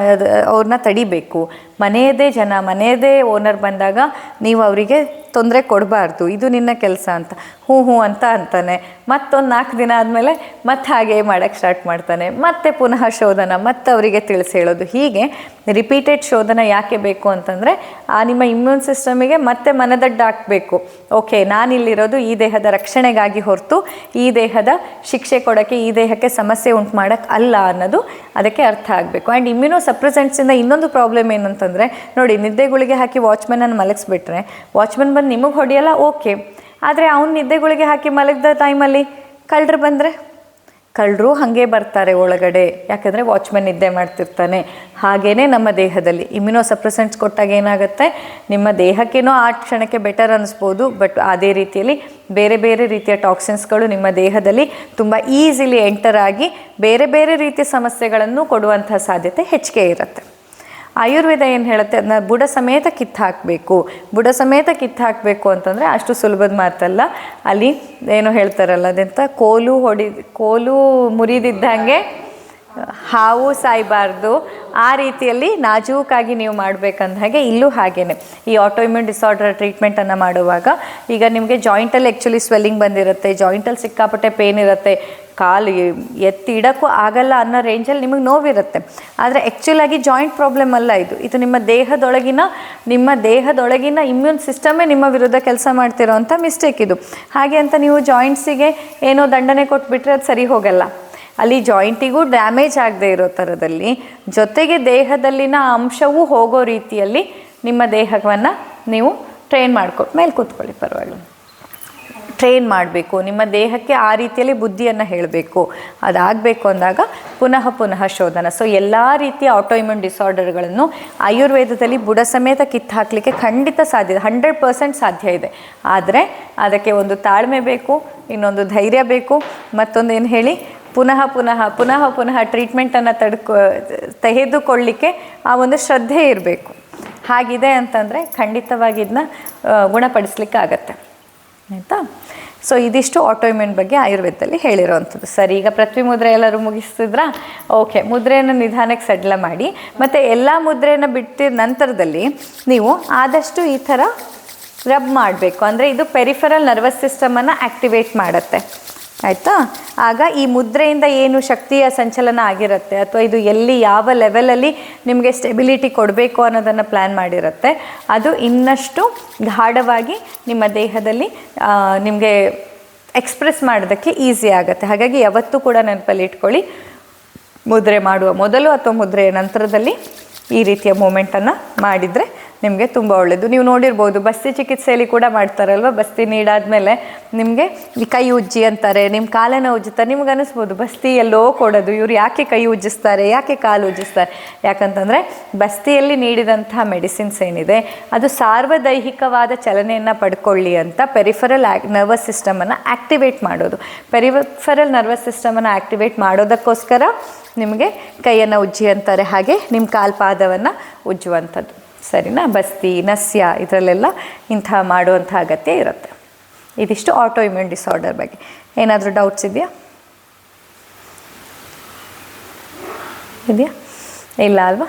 ಅವ್ರನ್ನ ತಡಿಬೇಕು. ಮನೆಯದೇ ಓನರ್ ಬಂದಾಗ ನೀವು ಅವರಿಗೆ ತೊಂದರೆ ಕೊಡಬಾರ್ದು, ಇದು ನಿನ್ನ ಕೆಲಸ ಅಂತ ಹ್ಞೂ ಅಂತ ಅಂತಾನೆ. ಮತ್ತೊಂದು 4 ದಿನ ಆದಮೇಲೆ ಮತ್ತೆ ಹಾಗೆ ಮಾಡೋಕ್ಕೆ ಸ್ಟಾರ್ಟ್ ಮಾಡ್ತಾನೆ. ಮತ್ತೆ ಪುನಃ ಶೋಧನ, ಮತ್ತೆ ಅವರಿಗೆ ತಿಳಿಸಿ ಹೇಳೋದು. ಹೀಗೆ ರಿಪೀಟೆಡ್ ಶೋಧನ ಯಾಕೆ ಬೇಕು ಅಂತಂದರೆ, ನಿಮ್ಮ ಇಮ್ಯೂನ್ ಸಿಸ್ಟಮಿಗೆ ಮತ್ತೆ ಮನದಡ್ಡ ಹಾಕಬೇಕು. ಓಕೆ, ನಾನಿಲ್ಲಿರೋದು ಈ ದೇಹದ ರಕ್ಷಣೆಗಾಗಿ ಹೊರತು ಈ ದೇಹದ ಶಿಕ್ಷೆ ಕೊಡೋಕ್ಕೆ, ಈ ದೇಹಕ್ಕೆ ಸಮಸ್ಯೆ ಉಂಟು ಮಾಡೋಕ್ಕೆ ಅಲ್ಲ ಅನ್ನೋದು ಅದಕ್ಕೆ ಅರ್ಥ ಆಗಬೇಕು. ಆ್ಯಂಡ್ ಇಮ್ಯುನೋ ಸಪ್ರೆಸೆಂಟ್ಸಿಂದ ಇನ್ನೊಂದು ಪ್ರಾಬ್ಲಮ್ ಏನಂತಂದರೆ, ನೋಡಿ ನಿದ್ದೆಗಳಿಗೆ ಹಾಕಿ ವಾಚ್ಮನನ್ನು ಮಲಗಿಸ್ಬಿಟ್ರೆ ವಾಚ್ಮನ್ ಬಂದು ನಿಮಗೆ ಹೊಡೆಯಲ್ಲ, ಓಕೆ. ಆದರೆ ಅವ್ನು ನಿದ್ದೆಗಳಿಗೆ ಹಾಕಿ ಮಲಗಿದ ಟೈಮಲ್ಲಿ ಕಳ್ಳರು ಬಂದರೆ ಕಳ್ಳರು ಹಾಗೆ ಬರ್ತಾರೆ ಒಳಗಡೆ, ಯಾಕಂದರೆ ವಾಚ್ಮೆನ್ ನಿದ್ದೆ ಮಾಡ್ತಿರ್ತಾನೆ. ಹಾಗೇ ನಮ್ಮ ದೇಹದಲ್ಲಿ ಇಮ್ಯುನೋ ಸಪ್ರೆಸೆಂಟ್ಸ್ ಕೊಟ್ಟಾಗ ಏನಾಗುತ್ತೆ, ನಿಮ್ಮ ದೇಹಕ್ಕೇನೋ ಆ ಕ್ಷಣಕ್ಕೆ ಬೆಟರ್ ಅನ್ನಿಸ್ಬೋದು, ಬಟ್ ಅದೇ ರೀತಿಯಲ್ಲಿ ಬೇರೆ ಬೇರೆ ರೀತಿಯ ಟಾಕ್ಸಿನ್ಸ್ಗಳು ನಿಮ್ಮ ದೇಹದಲ್ಲಿ ತುಂಬ ಈಸಿಲಿ ಎಂಟರ್ ಆಗಿ ಬೇರೆ ಬೇರೆ ರೀತಿಯ ಸಮಸ್ಯೆಗಳನ್ನು ಕೊಡುವಂಥ ಸಾಧ್ಯತೆ ಹೆಚ್ಚಿಗೆ ಇರುತ್ತೆ. ಆಯುರ್ವೇದ ಏನು ಹೇಳುತ್ತೆ, ಅದನ್ನ ಬುಡ ಸಮೇತ ಕಿತ್ತು ಹಾಕಬೇಕು. ಬುಡ ಸಮೇತ ಕಿತ್ತು ಹಾಕಬೇಕು ಅಂತಂದರೆ ಅಷ್ಟು ಸುಲಭದ ಮಾತಲ್ಲ. ಅಲ್ಲಿ ಏನೋ ಹೇಳ್ತಾರಲ್ಲ, ಅದೆಂತ ಕೋಲು ಮುರಿದಿದ್ದಂಗೆ ಹಾವು ಸಾಯಬಾರ್ದು, ಆ ರೀತಿಯಲ್ಲಿ ನಾಜೂಕಾಗಿ ನೀವು ಮಾಡಬೇಕಂದ ಹಾಗೆ ಇಲ್ಲೂ ಹಾಗೇನೆ. ಈ ಆಟೋಇಮ್ಯೂನ್ ಡಿಸಾರ್ಡರ್ ಟ್ರೀಟ್ಮೆಂಟನ್ನು ಮಾಡುವಾಗ ಈಗ ನಿಮಗೆ ಜಾಯಿಂಟಲ್ಲಿ ಆ್ಯಕ್ಚುಲಿ ಸ್ವೆಲ್ಲಿಂಗ್ ಬಂದಿರುತ್ತೆ, ಜಾಯಿಂಟಲ್ಲಿ ಸಿಕ್ಕಾಪಟ್ಟೆ ಪೇನ್ ಇರುತ್ತೆ, ಕಾಲು ಎತ್ತಿ ಇಡೋಕ್ಕೂ ಆಗಲ್ಲ ಅನ್ನೋ ರೇಂಜಲ್ಲಿ ನಿಮಗೆ ನೋವಿರುತ್ತೆ. ಆದರೆ ಆ್ಯಕ್ಚುಲಾಗಿ ಜಾಯಿಂಟ್ ಪ್ರಾಬ್ಲಮ್ ಅಲ್ಲ ಇದು ನಿಮ್ಮ ದೇಹದೊಳಗಿನ ಇಮ್ಯೂನ್ ಸಿಸ್ಟಮೇ ನಿಮ್ಮ ವಿರುದ್ಧ ಕೆಲಸ ಮಾಡ್ತಿರೋ ಅಂಥ ಮಿಸ್ಟೇಕ್ ಇದು. ಹಾಗೆ ಅಂತ ನೀವು ಜಾಯಿಂಟ್ಸಿಗೆ ಏನೋ ದಂಡನೆ ಕೊಟ್ಬಿಟ್ರೆ ಅದು ಸರಿ ಹೋಗಲ್ಲ. ಅಲ್ಲಿ ಜಾಯಿಂಟಿಗೂ ಡ್ಯಾಮೇಜ್ ಆಗದೆ ಇರೋ ಥರದಲ್ಲಿ, ಜೊತೆಗೆ ದೇಹದಲ್ಲಿನ ಅಂಶವೂ ಹೋಗೋ ರೀತಿಯಲ್ಲಿ ನಿಮ್ಮ ದೇಹವನ್ನು ನೀವು ಟ್ರೈನ್ ಮಾಡಿಕೊಟ್ಟು ಮೇಲೆ ಕೂತ್ಕೊಳ್ಳಿ, ಪರವಾಗಿಲ್ಲ. ಟ್ರೈನ್ ಮಾಡಬೇಕು, ನಿಮ್ಮ ದೇಹಕ್ಕೆ ಆ ರೀತಿಯಲ್ಲಿ ಬುದ್ಧಿಯನ್ನು ಹೇಳಬೇಕು. ಅದಾಗಬೇಕು ಅಂದಾಗ ಪುನಃ ಶೋಧನ. ಸೊ ಎಲ್ಲ ರೀತಿಯ ಆಟೋಇಮ್ಯೂನ್ ಡಿಸಾರ್ಡರ್ಗಳನ್ನು ಆಯುರ್ವೇದದಲ್ಲಿ ಬುಡ ಸಮೇತ ಕಿತ್ತು ಹಾಕಲಿಕ್ಕೆ ಖಂಡಿತ ಸಾಧ್ಯ, 100% ಸಾಧ್ಯ ಇದೆ. ಆದರೆ ಅದಕ್ಕೆ ಒಂದು ತಾಳ್ಮೆ ಬೇಕು, ಇನ್ನೊಂದು ಧೈರ್ಯ ಬೇಕು, ಮತ್ತೊಂದು ಏನು ಹೇಳಿ, ಪುನಃ ಟ್ರೀಟ್ಮೆಂಟನ್ನು ತೆಗೆದುಕೊಳ್ಳಿಕ್ಕೆ ಆ ಒಂದು ಶ್ರದ್ಧೆ ಇರಬೇಕು. ಹಾಗಿದೆ ಅಂತಂದರೆ ಖಂಡಿತವಾಗಿ ಇದನ್ನ ಗುಣಪಡಿಸ್ಲಿಕ್ಕೆ ಆಗತ್ತೆ, ಆಯಿತಾ. ಸೊ ಇದಿಷ್ಟು ಆಟೋಇಮ್ಯೂನ್ ಬಗ್ಗೆ ಆಯುರ್ವೇದದಲ್ಲಿ ಹೇಳಿರೋವಂಥದ್ದು. ಸರಿ, ಈಗ ಪೃಥ್ವಿ ಮುದ್ರೆ ಎಲ್ಲರೂ ಮುಗಿಸ್ತಿದ್ರಾ? ಓಕೆ, ಮುದ್ರೆಯನ್ನು ನಿಧಾನಕ್ಕೆ ಸಡ್ಲ ಮಾಡಿ, ಮತ್ತು ಎಲ್ಲ ಮುದ್ರೆಯನ್ನು ಬಿಟ್ಟಿದ ನಂತರದಲ್ಲಿ ನೀವು ಆದಷ್ಟು ಈ ಥರ ರಬ್ ಮಾಡಬೇಕು. ಅಂದರೆ ಇದು ಪೆರಿಫೆರಲ್ ನರ್ವಸ್ ಸಿಸ್ಟಮನ್ನು ಆ್ಯಕ್ಟಿವೇಟ್ ಮಾಡುತ್ತೆ, ಆಯಿತಾ. ಆಗ ಈ ಮುದ್ರೆಯಿಂದ ಏನು ಶಕ್ತಿಯ ಸಂಚಲನ ಆಗಿರುತ್ತೆ, ಅಥವಾ ಇದು ಎಲ್ಲಿ ಯಾವ ಲೆವೆಲಲ್ಲಿ ನಿಮಗೆ ಸ್ಟೆಬಿಲಿಟಿ ಕೊಡಬೇಕು ಅನ್ನೋದನ್ನು ಪ್ಲ್ಯಾನ್ ಮಾಡಿರುತ್ತೆ, ಅದು ಇನ್ನಷ್ಟು ಗಾಢವಾಗಿ ನಿಮ್ಮ ದೇಹದಲ್ಲಿ ನಿಮಗೆ ಎಕ್ಸ್ಪ್ರೆಸ್ ಮಾಡೋದಕ್ಕೆ ಈಸಿ ಆಗುತ್ತೆ. ಹಾಗಾಗಿ ಯಾವತ್ತೂ ಕೂಡ ನೆನಪಲ್ಲಿ ಇಟ್ಕೊಳ್ಳಿ, ಮುದ್ರೆ ಮಾಡುವ ಮೊದಲು ಅಥವಾ ಮುದ್ರೆಯ ನಂತರದಲ್ಲಿ ಈ ರೀತಿಯ ಮೂಮೆಂಟನ್ನು ಮಾಡಿದರೆ ನಿಮಗೆ ತುಂಬ ಒಳ್ಳೆಯದು. ನೀವು ನೋಡಿರ್ಬೋದು, ಬಸ್ತಿ ಚಿಕಿತ್ಸೆಯಲ್ಲಿ ಕೂಡ ಮಾಡ್ತಾರಲ್ವ, ಬಸ್ತಿ ನೀಡಾದಮೇಲೆ ನಿಮಗೆ ಕೈ ಉಜ್ಜಿ ಅಂತಾರೆ, ನಿಮ್ಮ ಕಾಲನ್ನು ಉಜ್ಜುತ್ತಾರೆ. ನಿಮ್ಗೆ ಅನ್ನಿಸ್ಬೋದು ಬಸ್ತಿ ಎಲ್ಲೋ ಕೊಡೋದು, ಇವ್ರು ಯಾಕೆ ಕೈ ಉಜ್ಜಿಸ್ತಾರೆ, ಯಾಕೆ ಕಾಲು ಉಜ್ಜಿಸ್ತಾರೆ? ಯಾಕಂತಂದರೆ ಬಸ್ತಿಯಲ್ಲಿ ನೀಡಿದಂಥ ಮೆಡಿಸಿನ್ಸ್ ಏನಿದೆ ಅದು ಸಾರ್ವದೈಹಿಕವಾದ ಚಲನೆಯನ್ನು ಪಡ್ಕೊಳ್ಳಿ ಅಂತ ಪೆರಿಫೆರಲ್ ನರ್ವಸ್ ಸಿಸ್ಟಮನ್ನು ಆ್ಯಕ್ಟಿವೇಟ್ ಮಾಡೋದು. ಪೆರಿಫೆರಲ್ ನರ್ವಸ್ ಸಿಸ್ಟಮನ್ನು ಆ್ಯಕ್ಟಿವೇಟ್ ಮಾಡೋದಕ್ಕೋಸ್ಕರ ನಿಮಗೆ ಕೈಯನ್ನು ಉಜ್ಜಿ ಅಂತಾರೆ, ಹಾಗೆ ನಿಮ್ಮ ಕಾಲ್ಪಾದವನ್ನು ಉಜ್ಜುವಂಥದ್ದು. ಸರಿನಾ? ಬಸ್ತಿ, ನಸ್ಯ ಇದರಲ್ಲೆಲ್ಲ ಇಂಥ ಮಾಡುವಂಥ ಅಗತ್ಯ ಇರುತ್ತೆ. ಇದಿಷ್ಟು ಆಟೋಇಮ್ಯೂನ್ ಡಿಸಾರ್ಡರ್ ಬಗ್ಗೆ. ಏನಾದರೂ ಡೌಟ್ಸ್ ಇದೆಯಾ? ಇಲ್ಲ ಅಲ್ವಾ?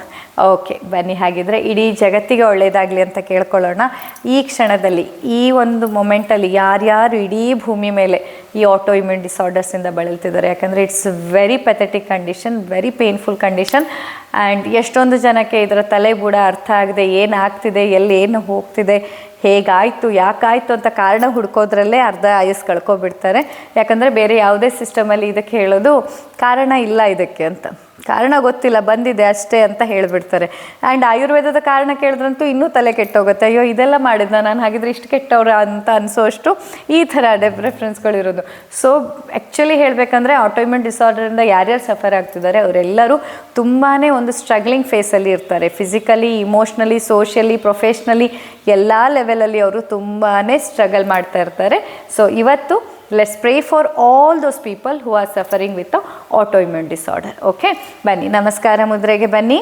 ಓಕೆ, ಬನ್ನಿ. ಹಾಗಿದ್ರೆ ಇಡೀ ಜಗತ್ತಿಗೆ ಒಳ್ಳೆಯದಾಗಲಿ ಅಂತ ಕೇಳ್ಕೊಳ್ಳೋಣ. ಈ ಕ್ಷಣದಲ್ಲಿ, ಈ ಒಂದು ಮೊಮೆಂಟಲ್ಲಿ ಯಾರ್ಯಾರು ಇಡೀ ಭೂಮಿ ಮೇಲೆ ಈ ಆಟೋಇಮ್ಯೂನ್ ಡಿಸಾರ್ಡರ್ಸಿಂದ ಬಳಲ್ತಿದ್ದಾರೆ, ಯಾಕಂದರೆ it's very pathetic condition, very painful condition. And ಎಷ್ಟೊಂದು ಜನಕ್ಕೆ ಇದರ ತಲೆ ಬುಡ ಅರ್ಥ ಆಗದೆ ಏನಾಗ್ತಿದೆ, ಎಲ್ಲಿ ಏನು ಹೋಗ್ತಿದೆ, ಹೇಗಾಯಿತು, ಯಾಕಾಯಿತು ಅಂತ ಕಾರಣ ಹುಡ್ಕೋದ್ರಲ್ಲೇ ಅರ್ಧ ಆಯಸ್ಸು ಕಳ್ಕೊಬಿಡ್ತಾರೆ. ಯಾಕಂದರೆ ಬೇರೆ ಯಾವುದೇ ಸಿಸ್ಟಮಲ್ಲಿ ಇದಕ್ಕೆ ಹೇಳೋದು ಕಾರಣ ಇಲ್ಲ ಇದಕ್ಕೆ ಅಂತ, ಕಾರಣ ಗೊತ್ತಿಲ್ಲ, ಬಂದಿದೆ ಅಷ್ಟೇ ಅಂತ ಹೇಳಿಬಿಡ್ತಾರೆ. ಆ್ಯಂಡ್ ಆಯುರ್ವೇದದ ಕಾರಣ ಕೇಳಿದ್ರಂತೂ ಇನ್ನೂ ತಲೆ ಕೆಟ್ಟೋಗುತ್ತೆ. ಅಯ್ಯೋ ಇದೆಲ್ಲ ಮಾಡಿದ್ನ ನಾನು, ಹಾಗಿದ್ರೆ ಇಷ್ಟು ಕೆಟ್ಟವ್ರ ಅಂತ ಅನಿಸೋಷ್ಟು ಈ ಥರ ರೆಫರೆನ್ಸ್ಗಳಿರೋದು. ಸೊ ಆ್ಯಕ್ಚುಲಿ ಹೇಳಬೇಕಂದ್ರೆ ಆಟೋಇಮ್ಯೂನ್ ಡಿಸಾರ್ಡರಿಂದ ಯಾರ್ಯಾರು ಸಫರ್ ಆಗ್ತಿದ್ದಾರೆ ಅವರೆಲ್ಲರೂ ತುಂಬಾ ಒಂದು ಸ್ಟ್ರಗ್ಲಿಂಗ್ ಫೇಸಲ್ಲಿ ಇರ್ತಾರೆ. ಫಿಸಿಕಲಿ, ಇಮೋಷ್ನಲಿ, ಸೋಷಿಯಲಿ, ಪ್ರೊಫೆಷ್ನಲಿ ಎಲ್ಲ ಲೆವೆಲಲ್ಲಿ ಅವರು ತುಂಬಾ ಸ್ಟ್ರಗಲ್ ಮಾಡ್ತಾ ಇರ್ತಾರೆ. ಸೊ ಇವತ್ತು let's pray for all those people who are suffering with the autoimmune disorder. Okay, ಬನ್ನಿ ನಮಸ್ಕಾರ ಮುದ್ರೆಗೆ ಬನ್ನಿ.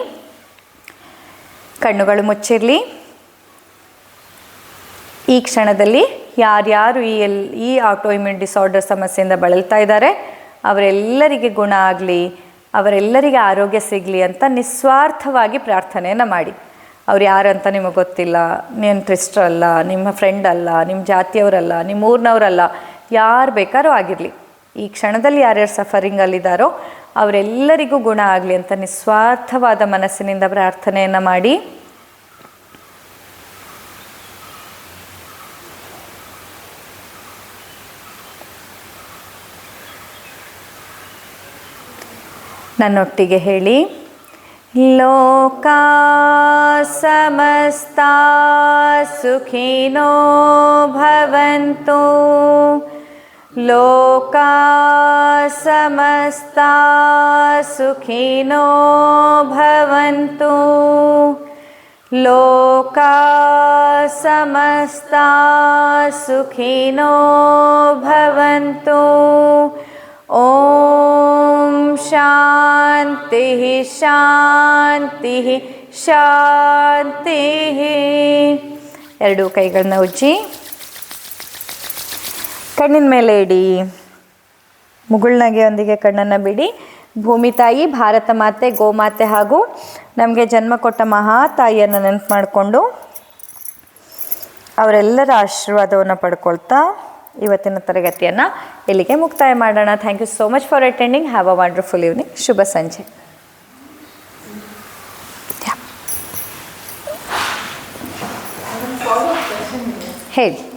ಕಣ್ಣುಗಳು ಮುಚ್ಚಿರಲಿ. ಈ ಕ್ಷಣದಲ್ಲಿ ಯಾರ್ಯಾರು ಈ ಆಟೋಇಮ್ಯೂನ್ ಡಿಸಾರ್ಡರ್ ಸಮಸ್ಯೆಯಿಂದ ಬಳಲ್ತಾ ಇದ್ದಾರೆ ಅವರೆಲ್ಲರಿಗೆ ಗುಣ ಆಗಲಿ, ಅವರೆಲ್ಲರಿಗೆ ಆರೋಗ್ಯ ಸಿಗಲಿ ಅಂತ ನಿಸ್ವಾರ್ಥವಾಗಿ ಪ್ರಾರ್ಥನೆಯನ್ನು ಮಾಡಿ. ಅವ್ರು ಯಾರಂತ ನಿಮಗೆ ಗೊತ್ತಿಲ್ಲ, ನೆಂಟ್ರಿಸ್ಟ್ರಲ್ಲ, ನಿಮ್ಮ ಫ್ರೆಂಡ್ ಅಲ್ಲ, ನಿಮ್ಮ ಜಾತಿಯವರಲ್ಲ, ನಿಮ್ಮ ಊರಿನವರಲ್ಲ, ಯಾರು ಬೇಕಾದ್ರೂ ಆಗಿರಲಿ, ಈ ಕ್ಷಣದಲ್ಲಿ ಯಾರ್ಯಾರು ಸಫರಿಂಗಲ್ಲಿದ್ದಾರೋ ಅವರೆಲ್ಲರಿಗೂ ಗುಣ ಆಗಲಿ ಅಂತ ನಿಸ್ವಾರ್ಥವಾದ ಮನಸ್ಸಿನಿಂದ ಪ್ರಾರ್ಥನೆಯನ್ನು ಮಾಡಿ. ನನ್ನೊಟ್ಟಿಗೆ ಹೇಳಿ, ಲೋಕಾ ಸಮಸ್ತಾ ಸುಖಿನೋ ಭವಂತು, ಲೋಕಾ ಸಮಸ್ತಾ ಸುಖಿನೋ ಭವಂತು. ಲೋಕಾ ಸಮಸ್ತಾ ಸುಖಿನೋ ಭವಂತು. ಓಂ ಶಾಂತಿ ಶಾಂತಿ ಶಾಂತಿ. ಎರಡು ಕೈಗಳನ್ನ ಉಜ್ಜಿ ಕಣ್ಣಿನ ಮೇಲೆ ಇಡಿ. ಮುಗುಳ್ನಗೆಯೊಂದಿಗೆ ಕಣ್ಣನ್ನು ಬಿಡಿ. ಭೂಮಿ ತಾಯಿ, ಭಾರತ ಮಾತೆ, ಗೋಮಾತೆ ಹಾಗೂ ನಮಗೆ ಜನ್ಮ ಕೊಟ್ಟ ಮಹಾತಾಯಿಯನ್ನು ನೆನಪು ಮಾಡಿಕೊಂಡು ಅವರೆಲ್ಲರ ಆಶೀರ್ವಾದವನ್ನು ಪಡ್ಕೊಳ್ತಾ ಇವತ್ತಿನ ತರಗತಿಯನ್ನು ಇಲ್ಲಿಗೆ ಮುಕ್ತಾಯ ಮಾಡೋಣ. Thank you so much for attending. Have a wonderful evening. ಶುಭ ಸಂಜೆ. ಹೇಳಿ.